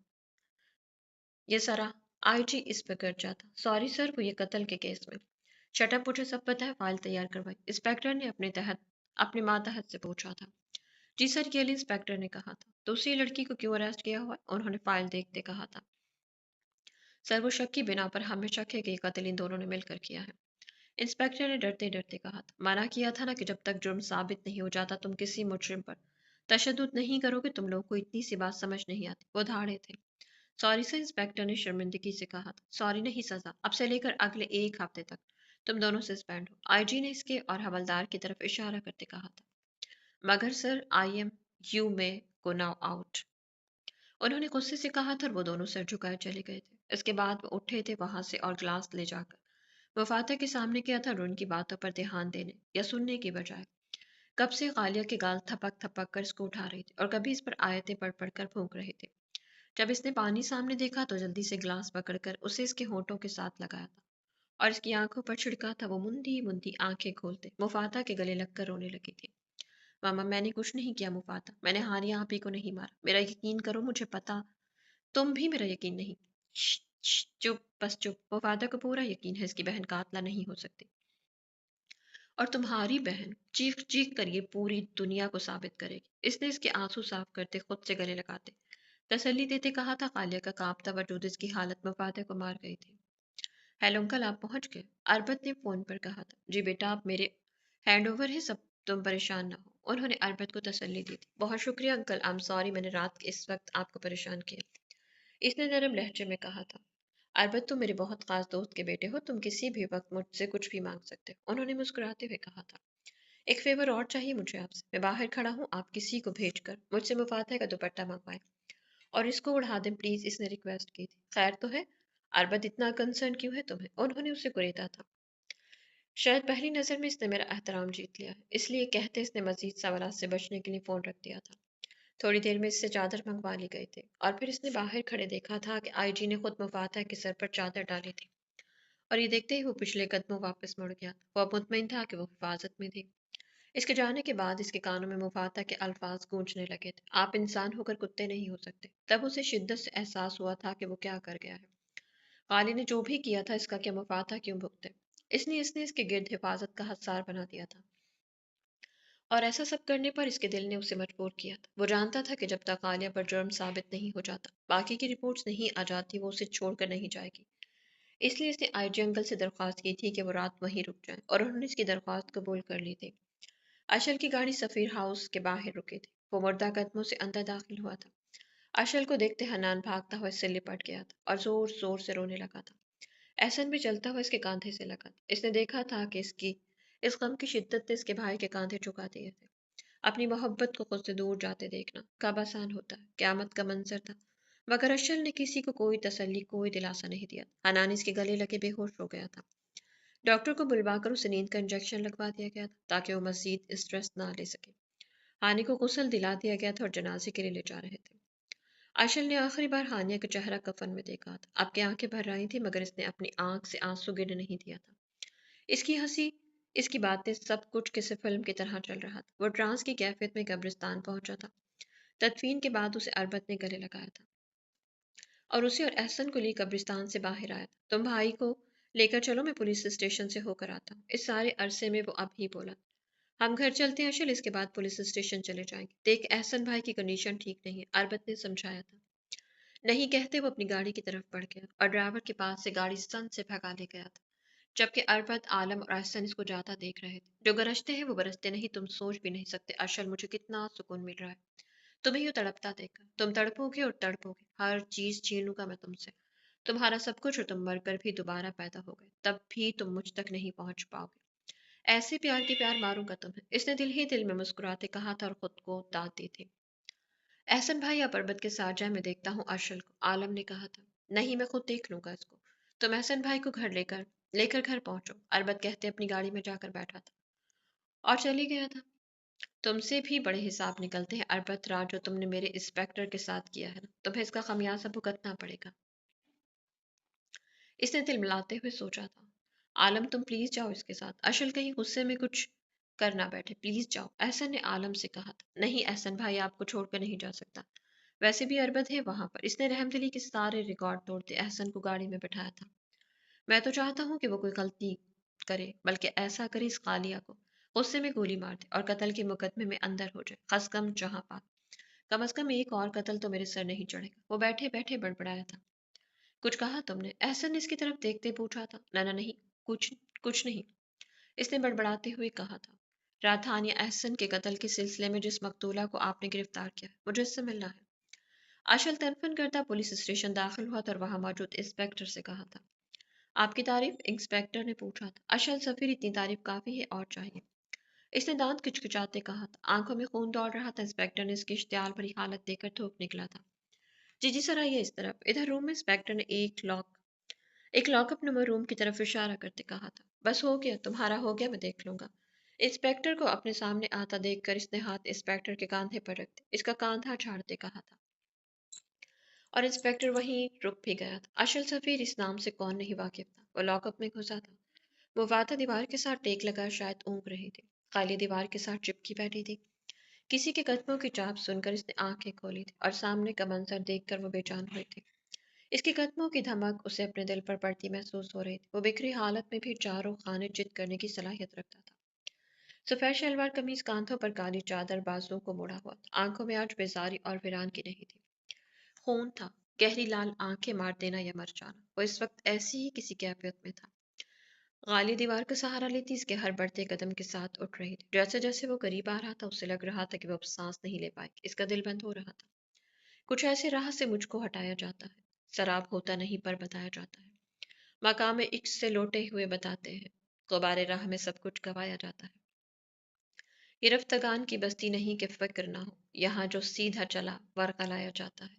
یہ سرا۔ آئی جی اس پہ گرجا تھا۔ سوری سر، وہ یہ قتل کے کیس میں۔ شٹ اپ، مجھے سب پتہ ہے، فائل تیار کروائی، انسپیکٹر نے اپنے ماتحت سے پوچھا تھا۔ جی سر، یہ انسپیکٹر نے کہا تھا۔ تو اسی لڑکی کو کیوں اریسٹ کیا ہوا ہے؟ انہوں نے فائل دیکھتے کہا تھا۔ سر، وہ شک کی بنا پر ہمیں شک ہے کہ یہ قتل ان دونوں نے مل کر کیا ہے۔ انسپیکٹر نے ڈرتے ڈرتے کہا تھا۔ منع کیا تھا نا کہ جب تک جرم ثابت نہیں ہو جاتا تم کسی مجرم پر تشدد نہیں کرو گے۔ تم لوگوں کو اتنی سی بات سمجھ نہیں آتی۔ وہ دھاڑے تھے۔ سوری سر، انسپیکٹر نے شرمندگی سے کہا تھا۔ سوری نہیں، سزا اب سے لے کر اگلے 1 ہفتے تک تم دونوں سسپینڈ ہو۔ آئی جی نے اس کے اور حوالدار کی طرف اشارہ کرتے کہا تھا۔ مگر سر، آئی ایم یو میں گو ناؤ آؤٹ، انہوں نے غصے سے کہا تھا، اور وہ دونوں سر جھکائے چلے گئے تھے۔ اس کے بعد وہ اٹھے تھے وہاں سے اور گلاس لے جا کر وفاتہ کے سامنے کیا تھا، اور ان کی باتوں پر دھیان دینے یا سننے کی بجائے کب سے غالیہ کے گال تھپک تھپک کر اس کو اٹھا رہے تھے اور کبھی اس پر آیتیں پڑھ پڑھ کر پھونک رہے تھے۔ جب اس نے پانی سامنے دیکھا تو جلدی سے گلاس پکڑ کر اسے اس کے ہونٹوں کے ساتھ لگایا تھا اور اس کی آنکھوں پر چھڑکا تھا۔ وہ مندی مندی آنکھیں کھولتے مفاتہ کے گلے لگ کر رونے لگی تھی۔ ماما، میں نے کچھ نہیں کیا مفاتہ، میں نے ہانیہ آپی کو نہیں مارا، میرا یقین کرو، مجھے پتا۔ تم بھی میرا یقین نہیں؟ شش شش، چپ، بس چپ۔ مفادہ کو پورا یقین ہے اس کی بہن قاتلہ نہیں ہو سکتی، اور تمہاری بہن چیخ چیخ کر یہ پوری دنیا کو ثابت کرے گی۔ اس نے اس کے آنسو صاف کرتے خود سے گلے لگاتے تسلی دیتے کہا تھا۔ غالیہ کا کانپتا وجود اس کی حالت مفادہ کو مار گئی تھی۔ ہیلو انکل، آپ پہنچ گئے؟ اربت نے فون پر کہا تھا۔ جی بیٹا، آپ میرے ہینڈ اوور ہے سب، تم پریشان نہ ہو، انہوں نے اربت کو تسلی دی تھی۔ بہت شکریہ انکل، آئی ایم سوری میں نے رات کے اس وقت آپ کو پریشان کیا، اس نے نرم لہجے میں کہا تھا۔ अरबत तुम मेरे बहुत खास दोस्त के बेटे हो, तुम किसी भी वक्त मुझसे कुछ भी मांग सकते हो, उन्होंने मुस्कुराते हुए कहा था। एक फेवर और चाहिए मुझे आपसे, मैं बाहर खड़ा हूँ, आप किसी को भेजकर मुझसे मुफातह का दुपट्टा मंगवाएं और इसको उड़ा दें प्लीज, इसने रिक्वेस्ट की थी। खैर तो है, अरबत इतना कंसर्न क्यों है तुम्हें, उन्होंने उसे कुरेदा था। शायद पहली नजर में इसने मेरा एहतराम जीत लिया है, इसलिए कहते इसने मजीद सवाल से बचने के लिए फोन रख दिया था। थोड़ी देर में इससे चादर मंगवा ली गई थी और फिर इसने बाहर खड़े देखा था कि आईजी ने खुद मुफातह के सर पर चादर डाली थी और ये देखते ही वो पिछले कदमों वापस मुड़ गया। वो अब मुतमईन था कि वो हिफाजत में थी। इसके जाने के बाद इसके कानों में मुफातह के अल्फाज गूंजने लगे थे, आप इंसान होकर कुत्ते नहीं हो सकते। तब उसे शिद्दत से एहसास हुआ था कि वो क्या कर गया है। गाली ने जो भी किया था, इसका क्या मुफातह क्यों भुगते। इसने इसने इसके गिर्द हिफाजत का हसार बना दिया था और ऐसा सब करने पर इसके दिल ने उसे मजबूर किया था। वो जानता था कि जब तक आलिया पर जुर्म साबित नहीं हो जाता, बाकी की रिपोर्ट्स नहीं आ जाती, वो उसे छोड़कर नहीं जाएगी। इसलिए इसने आईजी अंकल से दरख्वास्त की थी कि वो रात वहीं रुक जाएं और उन्होंने इसकी दरख्वास्त कबूल कर ली थी। अशल की गाड़ी सफीर हाउस के बाहर रुकी थी। वो मुर्दा कदमों से अंदर दाखिल हुआ था। अशल को देखते हनान भागता हुआ इससे लिपट गया था और जोर जोर से रोने लगा था। एहसन भी चलता हुआ इसके कांधे से लगा था। इसने देखा था कि इसकी इस गम की शिद्दत ने इसके भाई के कांधे झुका दिए थे। अपनी मोहब्बत को खुद से दूर जाते देखना कब आसान होता है। क्यामत का मंजर था, मगर अशल ने किसी को कोई तसल्ली, कोई दिलासा नहीं दिया। हनान इसके गले लगे बेहोश हो गया था। डॉक्टर को बुलवाकर उसे नींद का इंजेक्शन लगवा दिया गया था ताकि वो मजीद स्ट्रेस ना ले सके। हानि को गुस्ल दिला दिया गया था और जनाजे के लिए ले जा रहे थे। आशल ने आखिरी बार हानिया का चेहरा कफन में देखा था। अब की आंखें भर रही थी, मगर इसने अपनी आंख से आंसू गिरने नहीं दिया था। इसकी हंसी, इसकी बातें, सब कुछ किसी फिल्म की तरह चल रहा था। वो ट्रांस की कैफियत में कब्रिस्तान पहुंचा था। तदफीन के बाद उसे अरबत ने गले लगाया था और उसे और एहसन को लिए कब्रिस्तान से बाहर आया था। तुम भाई को लेकर चलो, मैं पुलिस स्टेशन से होकर आता हूँ। इस सारे अरसे में वो अब ही बोला। हम घर चलते हैं अशल, इसके बाद पुलिस स्टेशन चले जाएंगे। देख, एहसन भाई की कंडीशन ठीक नहीं है, अरबत ने समझाया था। नहीं कहते वो अपनी गाड़ी की तरफ बढ़ गया और ड्राइवर के पास से गाड़ी सन से भगा ले गया था, जबकि अरबत, आलम और एहसन इसको जाता देख रहे थे। जो गरजते हैं वो बरसते नहीं, तुम सोच भी नहीं सकते अशल मुझे कितना सुकून मिल रहा है तुम्हें यूं तड़पता देखकर। तुम तड़पोगे और तड़पोगे, हर चीज छीन लूंगा मैं तुमसे, तुम्हारा सब कुछ, और तुम मरकर भी दोबारा पैदा हो गए तब भी तुम मुझ तक नहीं पहुंच पाओगे। ऐसे प्यार की प्यार मारूंगा तुम्हें, इसने दिल ही दिल में मुस्कुराते कहा था और खुद को दाद दी थी। एहसन भाई, आप अरबत के साथ जाए, मैं देखता हूँ अर्शल को, आलम ने कहा था। नहीं, मैं खुद देख लूंगा इसको। तुम एहसन भाई को घर लेकर लेकर घर पहुंचो, अरबत कहते अपनी गाड़ी में जाकर बैठा था और चली गया था। तुमसे भी बड़े हिसाब निकलते हैं अरबत राज, जो तुमने मेरे इंस्पेक्टर के साथ किया है ना, तुम्हें इसका खमियाजा भुगतना पड़ेगा। इसने दिल मिलाते हुए सोचा था। आलम, तुम प्लीज जाओ इसके साथ, अशल कहीं गुस्से में कुछ कर ना बैठे, प्लीज जाओ, एहसन ने आलम से कहा था। नहीं एहसन भाई, आपको छोड़कर नहीं जा सकता, वैसे भी अरबत है वहां पर। इसने रहमदिली के सारे रिकॉर्ड तोड़ते एहसन को गाड़ी में बिठाया था। मैं तो चाहता हूँ कि वो कोई गलती करे, बल्कि ऐसा करे इस कालिया को गुस्से में गोली मार दे और कत्ल के मुकदमे में अंदर हो जाए, खसकम जहां पाक। कम अज कम एक और कत्ल तो मेरे सर नहीं चढ़ेगा। वो बैठे बैठे बड़बड़ाया था। कुछ कहा तुमने, एहसन ने इसकी तरफ देखते पूछा था। ना ना, नहीं, कुछ कुछ नहीं, इसने बड़बड़ाते हुए कहा था। राधान या एहसन के कत्ल के सिलसिले में जिस मकतूला को आपने गिरफ्तार किया, मुझे इससे मिलना है। अशल तनफन करता पुलिस स्टेशन दाखिल हुआ था और वहां मौजूद इंस्पेक्टर से कहा था। आपकी तारीफ, इंस्पेक्टर ने पूछा था। अशल सफीर, इतनी तारीफ काफी है, और चाहिए, इसने दांत किचकिचाते कहा था। आंखों में खून दौड़ रहा था। इंस्पेक्टर ने इसकी इश्तियाल भरी हालत देखकर थूक निकला था। जी जी सर, आइए इस तरफ। इधर रूम में इंस्पेक्टर ने एक लॉकअप नंबर रूम की तरफ इशारा करते कहा था। बस हो गया, तुम्हारा हो गया, मैं देख लूंगा। इंस्पेक्टर को अपने सामने आता देखकर इसने हाथ इंस्पेक्टर के कांधे पर रख दिया, इसका कांधा झाड़ते कहा था। और इंस्पेक्टर वहीं रुक भी गया था। अशल सफीर इस नाम से कौन नहीं वाकिफ था। वो लॉकअप में घुसा था। वो वाता दीवार के साथ टेक लगा शायद ऊँग रही थी। खाली दीवार के साथ चिपकी बैठी थी। किसी के कदमों की चाप सुनकर इसने आंखें खोली थी और सामने का मंजर देखकर वो बेजान हुई थी। इसके कदमों की धमक उसे अपने दिल पर पड़ती महसूस हो रही थी। वो बिखरी हालत में भी चारों खाने चित करने की सलाहियत रखता था। सफेद शलवार कमीज, कांधों पर काली चादर, बाजुओं को मोड़ा हुआ था। आंखों में आज बेजारी और वीरान की नहीं थी, खून था। गहरी लाल आंखें मार देना या मर जाना, वो इस वक्त ऐसी ही किसी कैफियत में था। गाली दीवार का सहारा लेती इसके हर बढ़ते कदम के साथ उठ रही थी। जैसे जैसे वो करीब आ रहा था, उसे लग रहा था कि वो अब सांस नहीं ले पाएगी। इसका दिल बंद हो रहा था। कुछ ऐसे राह से मुझको हटाया जाता है سراب ہوتا نہیں پر بتایا جاتا ہے، مقام عشق سے لوٹے ہوئے بتاتے ہیں، غبار راہ میں سب کچھ گوایا جاتا ہے۔ یہ رفتگان کی بستی نہیں کہ فکر نہ ہو، یہاں جو سیدھا چلا ورقہ لایا جاتا ہے۔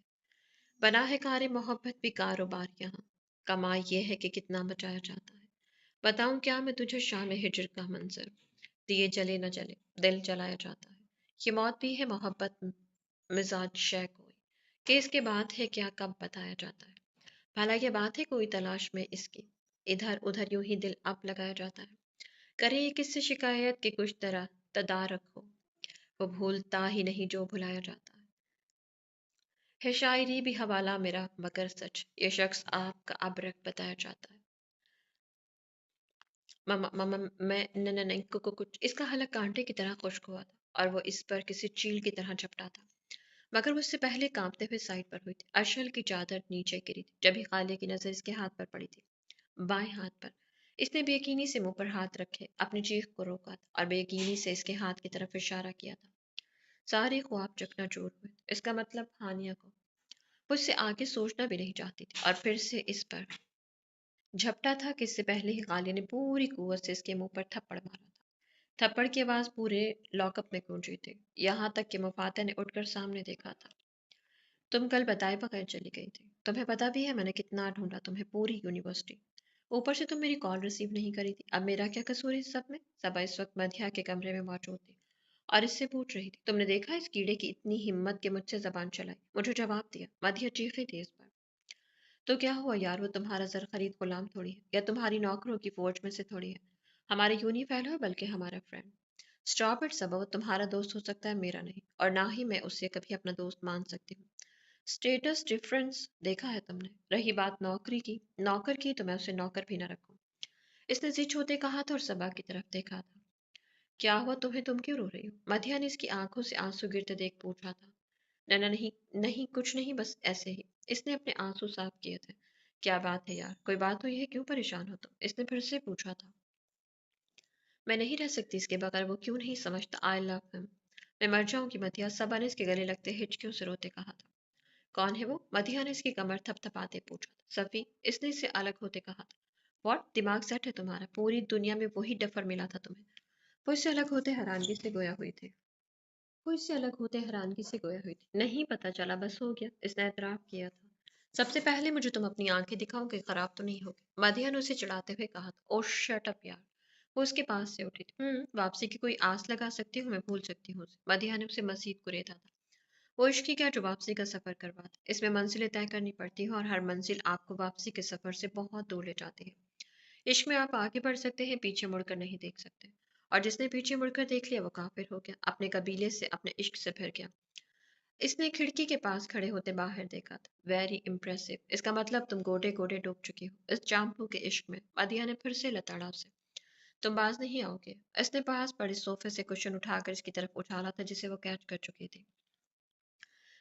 بنا ہے کار محبت بھی کاروبار یہاں، کمائی یہ ہے کہ کتنا بچایا جاتا ہے۔ بتاؤں کیا میں تجھے شام ہجر کا منظر، دیے جلے نہ جلے دل جلایا جاتا ہے۔ یہ موت بھی ہے محبت مزاج شے کوئی، کہ اس کے بعد ہے کیا کب بتایا جاتا ہے۔ بھلا یہ بات ہے کوئی تلاش میں اس کی، ادھر ادھر یوں ہی دل اب لگایا جاتا ہے۔ کرے یہ کس سے شکایت کہ کچھ طرح تدارک ہو، وہ بھولتا ہی نہیں جو بھلایا جاتا ہے شاعری بھی حوالہ میرا مگر سچ، یہ شخص آپ کا ابرک بتایا جاتا ہے۔ میں نہیں کچھ اس کا حلق کانٹے کی طرح خشک ہوا تھا اور وہ اس پر کسی چیل کی طرح جھپٹا تھا، مگر وہ اس سے پہلے کانپتے ہوئے سائڈ پر ہوئی تھی۔ ارشل کی چادر نیچے گری تھی جب ہی خالیہ کی نظر اس کے ہاتھ پر پڑی تھی، بائیں ہاتھ پر۔ اس نے بے یقینی سے منہ پر ہاتھ رکھے اپنی چیخ کو روکا تھا اور بے یقینی سے اس کے ہاتھ کی طرف اشارہ کیا تھا۔ سارے خواب چکنا چور ہوئے، اس کا مطلب ہانیہ کو وہ اس سے آگے سوچنا بھی نہیں چاہتی تھی، اور پھر سے اس پر جھپٹا تھا کہ اس سے پہلے ہی غالیہ نے پوری قوت سے اس کے منہ پر تھپڑ مارا تھا۔ تھپڑ کی آواز پورے لاک اپ میں گونجی تھی، یہاں تک کہ مفاتح نے اٹھ کر سامنے دیکھا تھا۔ تم کل بتائے بغیر چلی گئی تھی، تمہیں پتا بھی ہے میں نے کتنا ڈھونڈا تمہیں پوری یونیورسٹی، اوپر سے تم میری کال ریسیو نہیں کری تھی، اب میرا کیا قصور ہے اس سب میں؟ صبا اس وقت مدھیہ کے کمرے میں موجود تھی اور اس سے پوچھ رہی تھی، تم نے دیکھا اس کیڑے کی اتنی ہمت کہ مجھ سے زبان چلائی، مجھے جواب دیا۔ مدھیہ چیخی تھی اس پر۔ تو کیا ہوا یار، وہ تمہارا زر خرید غلام تھوڑی ہے یا تمہاری نوکروں کی فوج میں سے تھوڑی ہے، ہمارے یونی فیلو ہے بلکہ ہمارا فرینڈ۔ اسٹاپ اٹ سبا، وہ تمہارا دوست ہو سکتا ہے میرا نہیں، اور نہ ہی میں اسے کبھی اپنا دوست مان سکتی ہوں۔ اسٹیٹس ڈفرنس دیکھا ہے تم نے؟ رہی بات نوکری کی، نوکر کی تو میں اسے نوکر بھی نہ رکھوں۔ اس نے زچ ہوتے کہا تھا اور سبا کی طرف دیکھا تھا۔ کیا ہوا تمہیں، تم کیوں رو رہی ہو؟ مدھیہ نے اس کی آنکھوں سے آنسو گرتے دیکھ پوچھا تھا۔ نہ نہیں نہیں کچھ نہیں، بس ایسے ہی، اس نے اپنے آنسو صاف کیے تھے۔ کیا بات ہے یار، کوئی بات ہوئی ہے، کیوں پریشان ہو تم؟ اس نے پھر سے پوچھا تھا۔ میں نہیں رہ سکتی اس کے بغیر، وہ کیوں نہیں سمجھتا آئی لو ہم، میں مر جاؤں گی مدھیہ، سبا نے اس کے گلے لگتے ہچکیوں سے روتے کہا تھا۔ کون ہے وہ؟ مدھیہ نے اس کی کمر تھپ تھپاتے پوچھا تھا۔ صفی، اس نے اس سے الگ ہوتے کہا تھا۔ واٹ، دماغ سیٹ ہے تمہارا؟ پوری دنیا میں وہی ڈفر ملا تھا تمہیں؟ وہ اس سے الگ ہوتے حیرانگی سے گویا ہوئی تھی، وہ اس سے الگ ہوتے حیرانگی سے گویا ہوئی تھی۔ نہیں پتا چلا، بس ہو گیا، اس نے اعتراف کیا تھا۔ سب سے پہلے مجھے تم اپنی آنکھیں دکھاؤ کہ خراب تو نہیں ہوگی، مدھیہ نے اسے چڑھاتے ہوئے کہا تھا۔ او شٹ اپ یار، وہ اس کے پاس سے اٹھی تھی۔ واپسی کی کوئی آس لگا سکتی ہوں، میں بھول سکتی ہوں اسے، مدھیہ نے اسے مزید کریدا تھا۔ وہ عشق کی کیا جو واپسی کا سفر کرواتا، اس میں منزلیں طے کرنی پڑتی ہیں اور ہر منزل آپ کو واپسی کے سفر سے بہت دور لے جاتی ہے۔ عشق میں آپ آگے بڑھ سکتے ہیں، پیچھے مڑ کر نہیں دیکھ سکتے، اور جس نے پیچھے مڑ کر دیکھ لیا وہ کافر ہو گیا، اپنے قبیلے سے، اپنے عشق سے پھر گیا۔ اس نے کھڑکی کے پاس کھڑے ہوتے باہر دیکھا تھا۔ ویری امپریسو، اس کا مطلب تم گوڈے گوڈے ڈوب چکی ہو اس چامپو کے عشق میں۔ مدیہ نے پھر سے لتاڑا اسے۔ تم باز نہیں آؤ گے؟ اس نے پاس پڑے صوفے سے کشن اٹھا کر اس کی طرف اٹھالا تھا جسے وہ کیچ کر چکی تھی۔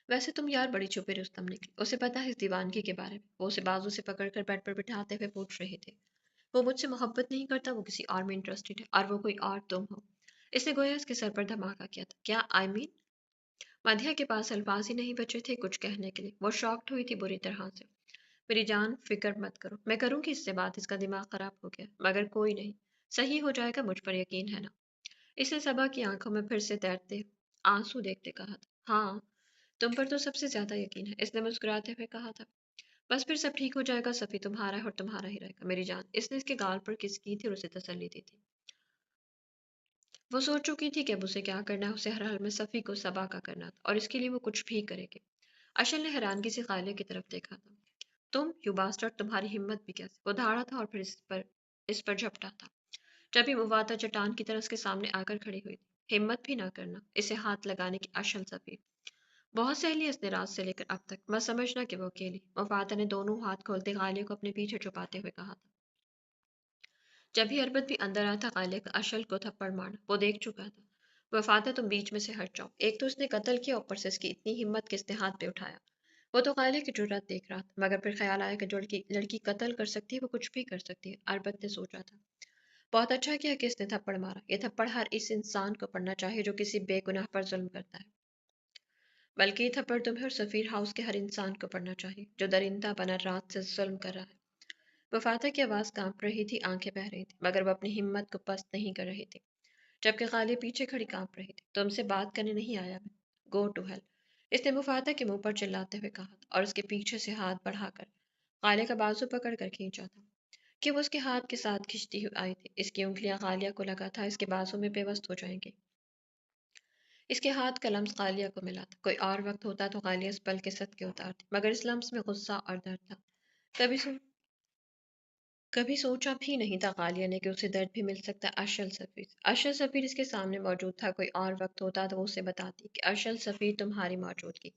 ویسے تم یار بڑی چھپے رستم نکلی، اسے پتا ہے اس دیوانگی کے بارے میں، وہ اسے بازو سے پکڑ کر بیڈ پر بٹھاتے ہوئے پوچھ رہے تھے۔ وہ مجھ سے محبت نہیں کرتا، وہ کسی اور میں انٹرسٹڈ ہے، اور وہ کوئی اور تم ہو۔ اس نے گویا اس کے سر پر دھماکہ کیا تھا۔ کیا آئی مین؟ مدھیہ کے پاس الفاظ ہی نہیں بچے تھے کچھ کہنے کے لیے، وہ شاکڈ ہوئی تھی بری طرح سے۔ میری جان فکر مت کرو، میں کروں گی اس سے بات، اس کا دماغ خراب ہو گیا، مگر کوئی نہیں، صحیح ہو جائے گا، مجھ پر یقین ہے نا؟ اس نے صبا کی آنکھوں میں پھر سے تیرتے آنسو دیکھتے کہا تھا۔ ہاں، تم پر تو سب سے زیادہ یقین ہے، اس نے مسکراتے ہوئے کہا تھا۔ بس پھر سب ٹھیک ہو جائے گا، صفی تمہارا ہے اور تمہارا ہی رہے گا میری جان۔ اس نے اس کے گال پر کس کی تھی اور اسے تسلی دی تھی۔ وہ سوچ چکی تھی کہ اب اسے کیا کرنا ہے، اسے ہر حال میں صفی کو صبا کا کرنا تھا، اور اس کے لیے وہ کچھ بھی کرے گی۔ اشل نے حیرانگی سے خالیہ کی طرف دیکھا تھا۔ تم یو باسٹرڈ، تمہاری ہمت بھی کیسے؟ وہ دھاڑا تھا اور پھر اس پر جھپٹا تھا جب ہی مواتا چٹان کی طرح اس کے سامنے آ کر کھڑی ہوئی تھی۔ ہمت بھی نہ کرنا، اسے ہاتھ لگانے کی اشل صفی بہت سہلی ہے، اس نے رات سے لے کر اب تک، مت سمجھنا کہ وہ اکیلی۔ مفاتح نے دونوں ہاتھ کھولتے غالیہ کو اپنے پیچھے چھپاتے ہوئے کہا تھا۔ جب ہی اربت بھی اندر آیا تھا، غالیہ کا اشل کو تھپڑ مارنا وہ دیکھ چکا تھا۔ مفاتح تم بیچ میں سے ہٹ جاؤ، ایک تو اس نے قتل کیا، اوپر سے اس کی اتنی ہمت کہ اس نے ہاتھ پہ اٹھایا۔ وہ تو غالیہ کی جرات دیکھ رہا تھا، مگر پھر خیال آیا کہ جو لڑکی قتل کر سکتی ہے وہ کچھ بھی کر سکتی ہے، اربت نے سوچا تھا۔ بہت اچھا کیا کہ اس نے تھپڑ مارا، یہ تھپڑ ہر اس انسان کو پڑنا چاہیے جو کسی بے گناہ پر ظلم کرتا ہے۔ बल्कि ये थप्पड़ तुम्हें और सफीर हाउस के हर इंसान को पड़ना चाहिए जो दरिंदा बना रात से जुल्म कर रहा है। वफादा की आवाज कांप रही थी, आंखें बह रही थी, मगर वो अपनी हिम्मत को पस्त नहीं कर रही थी। जबकि गालिया पीछे खड़ी कांप रही थी। तुमसे बात करने नहीं आया मैं। Go to hell. इसने मुफादा के मुंह पर चिल्लाते हुए कहा और उसके पीछे से हाथ बढ़ाकर गालिया का बाजू पकड़ कर खींचा था कि वो उसके हाथ के साथ खिंचती हुई आई थी। इसकी उंगलियां गालिया को लगा था इसके बाजू में बेबस हो जाएंगे। इसके हाथ का लम्स गालिया को मिला था। कोई और वक्त होता तो गालिया इस पल के सदके उतारती, मगर इस लम्स में गुस्सा और दर्द था। कभी सो कभी सोचा भी नहीं था गालिया ने कि उसे दर्द भी मिल सकता है अशल सफीर से। अशल सफीर इसके सामने मौजूद था। कोई और वक्त होता तो वो उसे बताती कि अशल सफीर तुम्हारी मौजूदगी,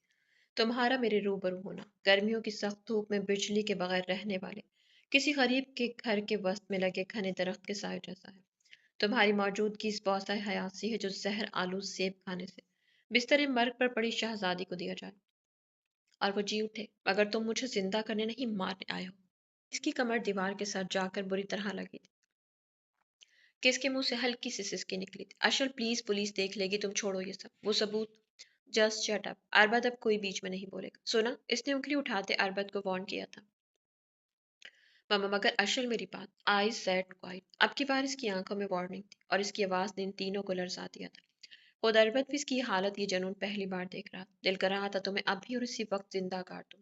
तुम्हारा मेरे रूबरू होना, गर्मियों की सख्त धूप में बिजली के बगैर रहने वाले किसी गरीब के घर के वसत में लगे घने दरख्त के साए जैसा है। तुम्हारी मौजूदगी इस बौसा हयात सी है जो जहर आलू सेब खाने से बिस्तर मर्ग पर पड़ी शहजादी को दिया जाए और वो जी उठे, मगर तुम मुझे जिंदा करने नहीं मारने आए हो। इसकी कमर दीवार के साथ जाकर बुरी तरह लगी थी कि इसके मुंह से हल्की सी सिसकी निकली थी। अशल प्लीज, पुलिस देख लेगी, तुम छोड़ो ये सब, वो सबूत। Just shut up. अरबद अब कोई बीच में नहीं बोलेगा, सुना? इसने उंगली उठाते अरबद को वार्न किया था। मामा, मगर अशल मेरी बात। I said quite. अब की बार इसकी आंखों में वार्निंग थी और इसकी आवाज ने इन तीनों को लरसा दिया था। खुद अरबद भी इसकी हालत, ये जनून पहली बार देख रहा था। दिल कर रहा था तुम्हें अभी और इसी वक्त जिंदा काट दूं।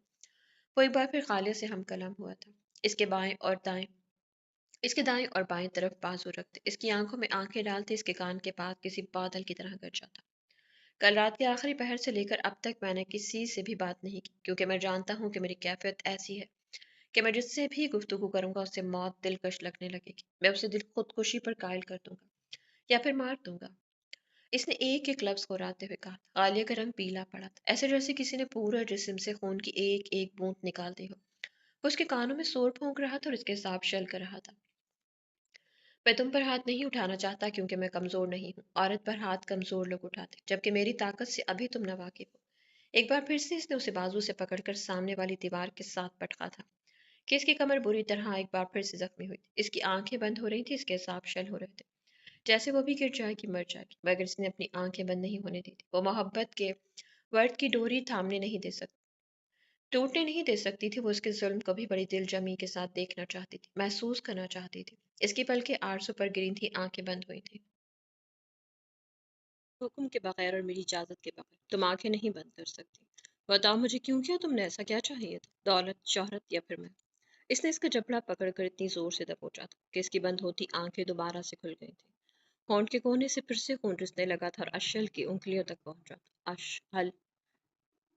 वो एक बार फिर खालिद से हम कलम हुआ था। इसके बाएं और दाएं इसके दाएं और बाएं तरफ बाजू रखते, इसकी आंखों में आंखें डालते, इसके कान के पास किसी बादल की तरह गरजा था। कल रात के आखिरी पहर से लेकर अब तक मैंने किसी से भी बात नहीं की, क्योंकि मैं जानता हूँ कि मेरी कैफियत ऐसी है कि मैं जिससे भी गुफ्तगू करूंगा उससे मौत दिलकश लगने लगेगी। मैं उसे दिल खुदकुशी पर कायल कर दूंगा या फिर मार दूंगा। इसने एक एक लफ्ज दोहराते हुए कहा। गालिया का रंग पीला पड़ा था, ऐसे जैसे किसी ने पूरे जिस्म से खून की एक एक बूंद निकाल दी हो। वो उसके कानों में शोर फूंक रहा था और इसके साफ शल कर रहा था। मैं तुम पर हाथ नहीं उठाना चाहता क्योंकि मैं कमजोर नहीं हूँ। औरत पर हाथ कमजोर लोग उठाते, जबकि मेरी ताकत से अभी तुम न वाकिफ हो। एक बार फिर से इसने उसे बाजू से पकड़कर सामने वाली दीवार के साथ पटका था कि इसकी कमर बुरी तरह एक बार फिर से जख्मी हुई थी। इसकी आंखें बंद हो रही थी, इसके साफ शल हो रहे थे, जैसे वो भी गिर जाएगी, मर जाएगी, मगर इसने अपनी आंखें बंद नहीं होने दी थी। वो मोहब्बत के वर्द की डोरी थामने नहीं दे सकती, टूटने नहीं दे सकती थी। वो उसके जुल्म को भी बड़ी दिलजमी के साथ देखना चाहती थी, महसूस करना चाहती थी। इसकी पलकें आरज़ू पर गिरी थी, आंखें बंद हुई थी। हुक्म के बगैर और मेरी इजाजत के बगैर तुम आंखें नहीं बंद कर सकती। बताओ मुझे, क्यों किया तुमने ऐसा? क्या चाहिए था? दौलत, शोहरत या फिर मैं? इसने इसका जबड़ा पकड़कर इतनी जोर से दबोचा था कि इसकी बंद होती आंखें दोबारा से खुल गई थी। होंठ के कोने से फिर से खून रिसने लगा था और अशल की उंगलियों तक पहुंचा था। अशहल,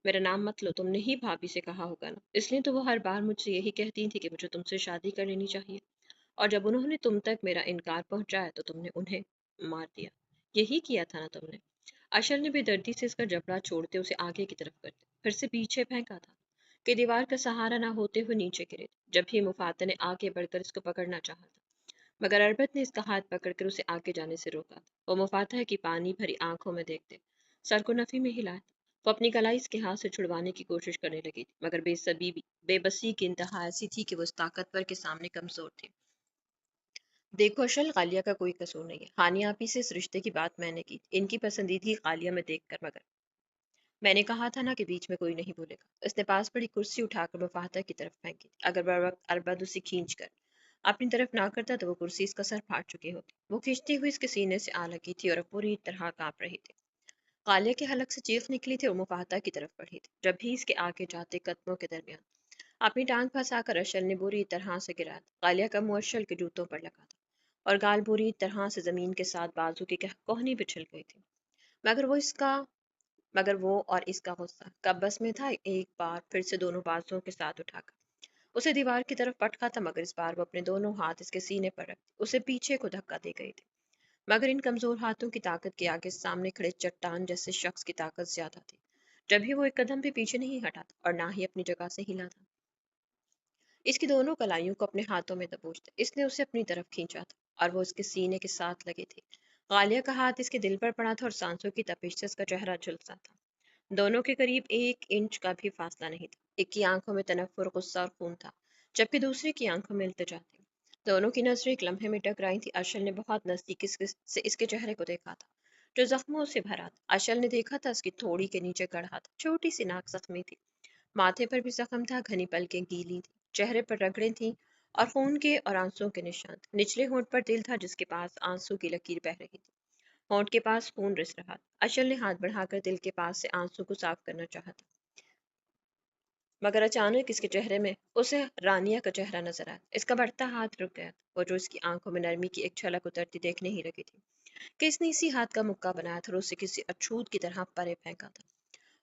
मेरा नाम मत लो, तुमने ही भाभी से कहा होगा ना। इसलिए तो वो हर बार मुझसे यही कहती थी कि मुझे तुमसे शादी कर लेनी चाहिए, और जब उन्होंने तुम तक मेरा इनकार पहुंचाया तो तुमने उन्हें मार दिया। यही किया था ना तुमने? अशल ने बेदर्दी से इसका जबड़ा छोड़ते उसे आगे की तरफ करते फिर से पीछे फेंका था कि दीवार का सहारा ना होते हुए नीचे गिरे। जब भी मुफादा ने आगे बढ़कर इसको पकड़ना चाहा था, मगर अरबत ने इसका हाथ पकड़कर उसे आगे जाने से रोका था। वो मुफादा की पानी भरी आंखों में देखते सर को नफी में हिलाया। वो अपनी कलाई इसके हाथ से छुड़वाने की कोशिश करने लगी थी, मगर बेबसी की इंतहा ऐसी थी कि वो उस ताकतवर के सामने कमजोर थी। देखो अशल, गालिया का कोई कसूर नहीं है। हानिया आपी से इस रिश्ते की बात मैंने की, इनकी पसंदीदगी गालिया में देखकर, मगर मैंने कहा था ना कि बीच में कोई नहीं बोलेगा। उसने पास पड़ी कुर्सी उठाकर मुफाहता की तरफ फेंकी। अगर बर वक्त अरबद उसे खींच कर अपनी तरफ ना करता तो वो कुर्सी इसका सर फाड़ चुकी होती। वो खींचती हुई इसके सीने से आ लगी थी और अब पूरी तरह कांप रही थी। गालिया के हलक से चीख निकली थी और मुफाहता की तरफ बढ़ी थी, जब भी इसके आगे जाते कदमों के दरमियान अपनी टांग फंसाकर अशल ने बुरी तरह से गिराया था। गालिया का मुंह अशल के जूतों पर लगा था और गाल बुरी तरह से जमीन के साथ बाजू की कोहनी बिछल गई थी। मगर वो इसका मगर वो और इसका गुस्सा कब बस में था। एक बार फिर से दोनों बाजुओं के साथ उठाकर उसे दीवार की तरफ पटका था, मगर इस बार वो अपने दोनों हाथ इसके सीने पर रख उसे पीछे को धक्का दे गई थी। मगर इन कमजोर हाथों की ताकत के आगे सामने खड़े चट्टान जैसे शख्स की ताकत ज्यादा थी। जब भी वो एक कदम भी पीछे नहीं हटा था और ना ही अपनी जगह से हिला था। इसकी दोनों कलाइयों को अपने हाथों में दबोचते इसने उसे अपनी तरफ खींचा था और वो उसके सीने के साथ लगे थे। गालिया का हाथ इसके दिल पर पड़ा था और सांसों की तपिश से उसका चेहरा झुलसा था। दोनों के करीब 1 इंच का भी फासला नहीं था। एक की आंखों में तनफ्फुर, गुस्सा और खून था, जबकि दूसरे की आंखों में इल्तिजा थी। दोनों की नजरें एक लम्हे में टकराई थी। अर्शल ने बहुत नजदीक से इसके चेहरे को देखा था, जो जख्मों से भरा था। अशल ने देखा था उसकी थोड़ी के नीचे गढ़ा था, छोटी सी नाक जख्मी थी, माथे पर भी जख्म था, घनी पलकें गीली थी, चेहरे पर रगड़ें थीं और खून के और आंसुओं के निशान थे। निचले होंठ पर तिल था जिसके पास आंसू की लकीर बह रही थी। होंठ के पास खून रिस रहा था। अशल ने हाथ बढ़ाकर तिल के पास से आंसू को साफ करना चाहा था, मगर अचानक इसके चेहरे में उसे रानिया का चेहरा नजर आया। इसका बढ़ता हाथ रुक गया था। वो जो इसकी आंखों में नरमी की एक झलक उतरती देखने ही लगी थी कि इसने इसी हाथ का मुक्का बनाया था और उसे किसी अछूत की तरह परे फेंका था,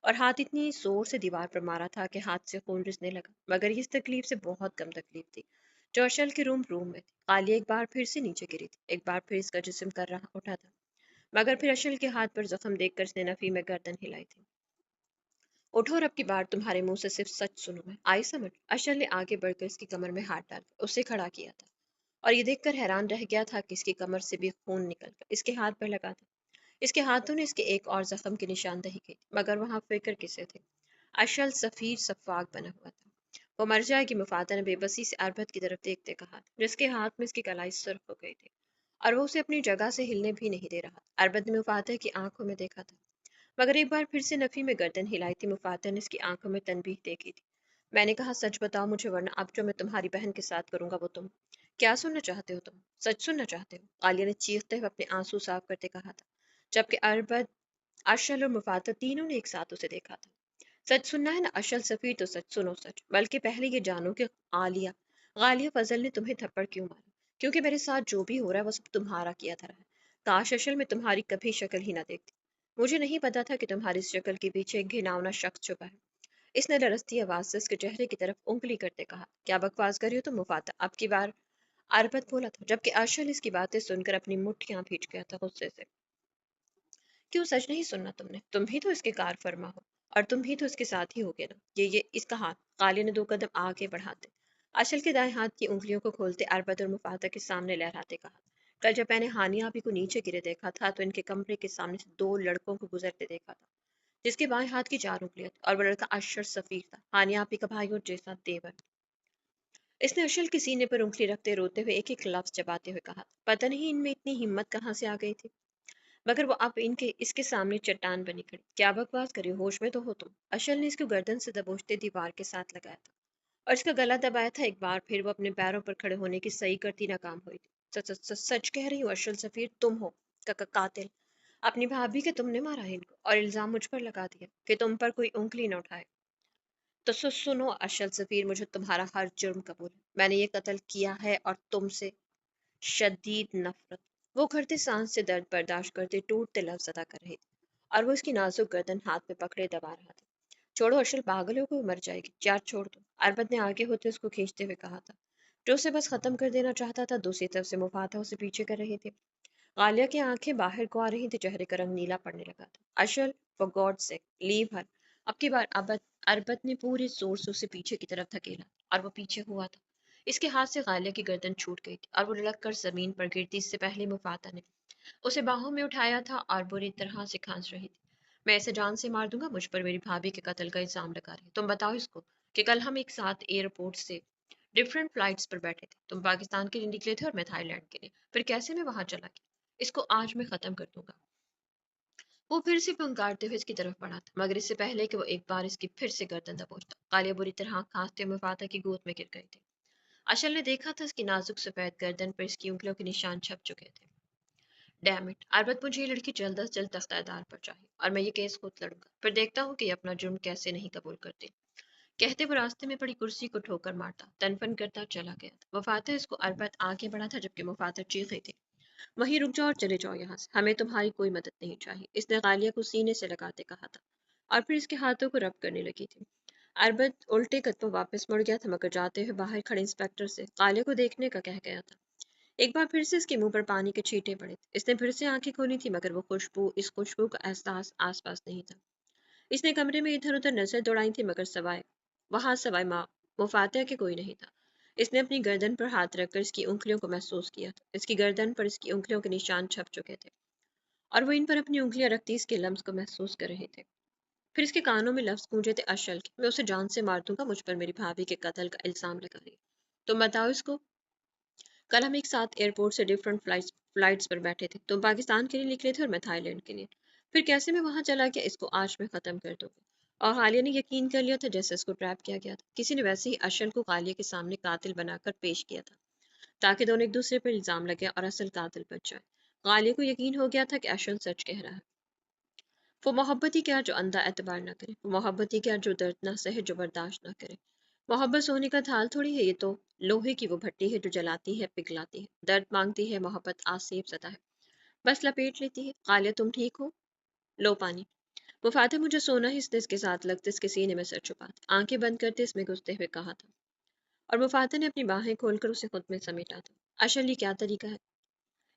और हाथ इतनी जोर से दीवार पर मारा था कि हाथ से खून रिसने लगा। मगर इस तकलीफ से बहुत कम तकलीफ थी जो अशल के रूम रूम में थी। कालिया एक बार फिर से नीचे गिरी थी, एक बार फिर इसका जिस्म कर रहा उठा था, मगर फिर अशल के हाथ पर जख्म देखकर इसने नफी में गर्दन हिलाई थी। उठो और अब की बार तुम्हारे मुंह से सिर्फ सच सुनूं मैं, आई समझ? अशल ने आगे बढ़कर इसकी कमर में हाथ डाल उसे खड़ा किया था, और ये देखकर हैरान रह गया था कि इसकी कमर से भी खून निकलकर इसके हाथ पर लगा था। इसके हाथों ने इसके एक और जख्म की निशानदही की, मगर वहां फिक्र किसे थे? अशल सफीर सफाक बना हुआ था। वो मर जाएगी, मुफादा ने बेबसी से अरबत की तरफ देखते कहा, जिसके हाथ में इसकी कलाई सुर्ख हो गई थी और वो उसे अपनी जगह से हिलने भी नहीं दे रहा। अरबत ने मुफादा की आंखों में देखा था, मगर एक बार फिर से नफी में गर्दन हिलाई थी। मुफादा ने इसकी आंखों में तनबीह देखी थी। मैंने कहा सच बताओ मुझे, वरना अब जो मैं तुम्हारी बहन के साथ करूंगा वो तुम क्या सुनना चाहते हो? तुम सच सुनना चाहते हो? आलिया ने चीखते हुए अपने आंसू साफ करते कहा था, जबकि अरबत, अशल और मुफादा तीनों ने एक साथ उसे देखा था। सच सुनना है ना अशल सफीर, तो सच सुनो सच, बल्कि पहले ये जानो कि आलिया, गालिया फजल ने तुम्हें थप्पड़ क्यों मारा, क्योंकि मेरे साथ जो भी हो रहा है वो सब तुम्हारा किया था रहा है। काश अशल में तुम्हारी कभी शक्ल ही ना देखती। मुझे नहीं पता था कि तुम्हारी इस शक्ल के पीछे एक घिनौना शख्स छुपा है। इसने लरसती आवाज से उसके चेहरे की तरफ उंगली करते कहा, क्या बकवास कर रही हो तुम मुफादा? अब की बार अरबत बोला था, जबकि अशल इसकी बातें सुनकर अपनी मुट्ठियां भींच गया था गुस्से से। क्यों सच नहीं सुनना तुमने? तुम भी तो इसके कार फरमा हो, और तुम भी तो इसके साथ ही होगे ना। ये इसका हाथ, काली ने दो कदम आगे बढ़ाते अशल के दाएं हाथ की उंगलियों को खोलते अरबद और मुफादा के सामने लहराते कहा, कल जब मैंने हानिया आपी को नीचे गिरे देखा था तो इनके कमरे के सामने से दो लड़कों को गुजरते देखा था, जिसके बाएं हाथ की चार उंगलियां थी, और वो लड़का अशर सफीर था, हानिया आपी का भाई और जैसा देवर। इसने अशल के सीने पर उंगली रखते रोते हुए एक एक लफ्ज चबाते हुए कहा, पता नहीं इनमें इतनी हिम्मत कहाँ से आ गई थी, मगर वो अब इनके इसके सामने चट्टान बनी खड़ी। क्या बकवास करे, होश में तो हो तुम? अशल ने इसको गर्दन से दबोचते दीवार के साथ लगाया था और इसका गला दबाया था। एक बार फिर वो अपने पैरों पर खड़े होने की सही करती नाकाम हुई थी। सच सच सच सच कह रही हूँ अशल सफीर, तुम हो कातिल। अपनी भाभी के तुमने मारा है इनको और इल्जाम मुझ पर लगा दिया कि तुम पर कोई उंगली न उठाए। तो सुनो अशल सफीर, मुझे तुम्हारा हर जुर्म कबूल है। मैंने ये कत्ल किया है और तुमसे शदीद नफरत। वो उखड़ते सांस से दर्द बर्दाश्त करते टूटते लफ्ज अदा कर रही थी, और वो इसकी नाजुक गर्दन हाथ में पकड़े दबा रहा था। छोड़ो अशल, पागल हो कोई, मर जाएगी, यार छोड़ दो, अरबत ने आगे होते उसको खींचते हुए कहा था, जो उसे बस खत्म कर देना चाहता था। दूसरी तरफ से मुफादा उसे पीछे कर रहे थे। गालिया की आंखें बाहर को आ रही थी, चेहरे का रंग नीला पड़ने लगा था। अशल, for God sake leave her. अब की बार अरबत ने पूरे जोर से उसे पीछे की तरफ धकेला, और वो पीछे हुआ था। इसके हाथ से गालिया की गर्दन छूट गई थी और वो लुढ़क कर जमीन पर गिरती इससे पहले मुफादा ने उसे बाहों में उठाया था और बुरी तरह से खांस रही थी। मैं इसे जान से मार दूंगा, मुझ पर मेरी भाभी के कत्ल का इल्जाम लगा रही है। तुम बताओ इसको कि कल हम एक साथ एयरपोर्ट से डिफरेंट फ्लाइट्स पर बैठे थे। तुम पाकिस्तान के लिए निकले थे और मैं थाईलैंड के लिए, फिर कैसे मैं वहां चला गया? इसको आज मैं खत्म कर दूंगा। वो फिर से फंकारते हुए इसकी तरफ बढ़ा था, मगर इससे पहले कि वो एक बार इसकी फिर से गर्दन दबोचता, कालिया बुरी तरह खांसते हुए मुफादा की गोद में गिर गए थे। अशल ने देखा था इसकी नाजुक सफेद गर्दन पर इसकी उंगलियों के निशान छप चुके थे। डैम इट अरबत, मुझे ये लड़की जल्द अज जल्द तख्तादार पर चाहिए और मैं ये केस खुद लड़ूंगा, फिर देखता हूँ कि ये अपना जुर्म कैसे नहीं कबूल करते। कहते वो रास्ते में पड़ी कुर्सी को ठोकर मारता तनफन करता चला गया था। मुफातर इसको अरबत आगे बढ़ा था, जबकि मुफातर चीखे थे, वहीं रुक जाओ और चले जाओ यहाँ से, हमें तुम्हारी कोई मदद नहीं चाहिए। इसने गालिया को सीने से लगाते कहा था और फिर इसके हाथों को रब करने लगी थी। अरबत उल्टे कदमों वापस मुड़ गया था, मगर जाते हुए बाहर खड़े इंस्पेक्टर से गालिया को देखने का कह गया था। एक बार फिर से इसके मुंह पर पानी के छींटे पड़े थे। इसने फिर से आंखें खोली थी, मगर वो खुशबू, इस खुशबू का एहसास आसपास नहीं था। इसने कमरे में इधर उधर नजर दौड़ाई थी, मगर सवाए माँ मुफातिया के कोई नहीं था। इसने अपनी गर्दन पर हाथ रखकर इसकी उंगलियों को महसूस किया था। इसकी गर्दन पर इसकी उंगलियों के निशान छप चुके थे, और वो इन पर अपनी उंगलियां रखती इसके लम्स को महसूस कर रहे थे। फिर इसके कानों में लफ्ज गूंजे थे अशल के, मैं उसे जान से मार दूंगा, मुझ पर मेरी भाभी के कत्ल का इल्जाम लगा रही। तुम बताओ इसको, कल हम एक साथ एयरपोर्ट से डिफरेंट फ्लाइट्स फ्लाइट्स पर बैठे थे। तुम पाकिस्तान के लिए निकले थे और मैं थाईलैंड के लिए। फिर कैसे मैं वहां चला गया, इसको आज मैं खत्म कर दूंगा। और हालिया ने यकीन कर लिया था जैसे उसको ट्रैप किया गया था। किसी ने वैसे ही अशल को गालिया के सामने कातिल बनाकर पेश किया था, ताकि दोनों एक दूसरे पर इल्जाम लगे और असल कातिल बच जाए। गालिया को यकीन हो गया था कि अशल सच कह रहा है। वो मोहब्बत ही क्या जो अंधा एतबार ना करे, वो मोहब्बत ही क्या जो दर्द ना सहे, जो बर्दाश्त ना करे। मोहब्बत सोने का थाल थोड़ी है, ये तो लोहे की वो भट्टी है जो जलाती है, पिघलाती है, दर्द मांगती है, मोहब्बत आसेब सदा है, बस लपेट लेती है। गालिया तुम ठीक हो? लो पानी। मुफादा मुझे सोना ही इसने इसके साथ लगते इसके सीने में सर छुपा था, आंखें बंद करते इसमें घुसते हुए कहा था। और मुफादा ने अपनी बाहें खोलकर उसे खुद में समेटा था। अशल ये क्या तरीका है?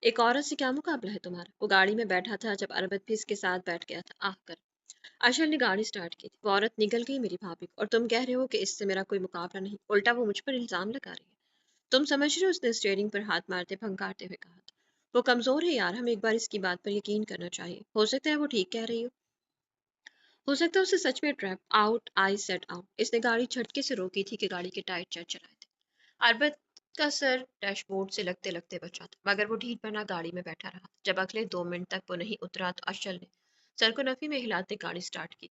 एक औरत से क्या मुकाबला है तुम्हारा? वो गाड़ी में बैठा था जब अरबत भी इसके साथ बैठ गया था, आह कर। अशल ने गाड़ी स्टार्ट की थी। वो औरत निकल गई मेरी भाभी को, और तुम कह रहे हो कि इससे मेरा कोई मुकाबला नहीं, उल्टा वो मुझ पर इल्जाम लगा रही है। तुम समझ रहे हो? उसने स्टीयरिंग पर हाथ मारते फंकारते हुए कहा था। वो कमजोर है यार, हमें एक बार इसकी बात पर यकीन करना चाहिए, हो सकता है वो ठीक कह रही हो सकता है उसे सच में ट्रैप। आउट, आई सेट आउट। इसने गाड़ी झटके से रोकी थी कि गाड़ी के टायर चरचराए थे। अरबत का सर डैशबोर्ड से लगते लगते बचा था, मगर वो ढीठ बना गाड़ी में बैठा रहा। जब अगले 2 मिनट तक वो नहीं उतरा तो अशल ने सर को नफी में हिलाते गाड़ी स्टार्ट की।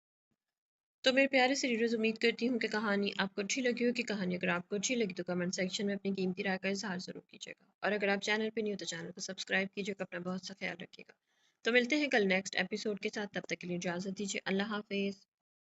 तो मेरे प्यारे से रीडर्स, उम्मीद करती हूँ कि कहानी आपको अच्छी लगी हो। कि कहानी अगर आपको अच्छी लगी तो कमेंट सेक्शन में अपनी कीमती राय का इजहार जरूर कीजिएगा, और अगर आप चैनल पे नहीं हो तो चैनल को सब्सक्राइब कीजिएगा। अपना बहुत सा ख्याल रखिएगा। तो मिलते हैं कल नेक्स्ट एपिसोड के साथ, तब तक के लिए इजाज़त दीजिए। अल्लाह हाफिज़।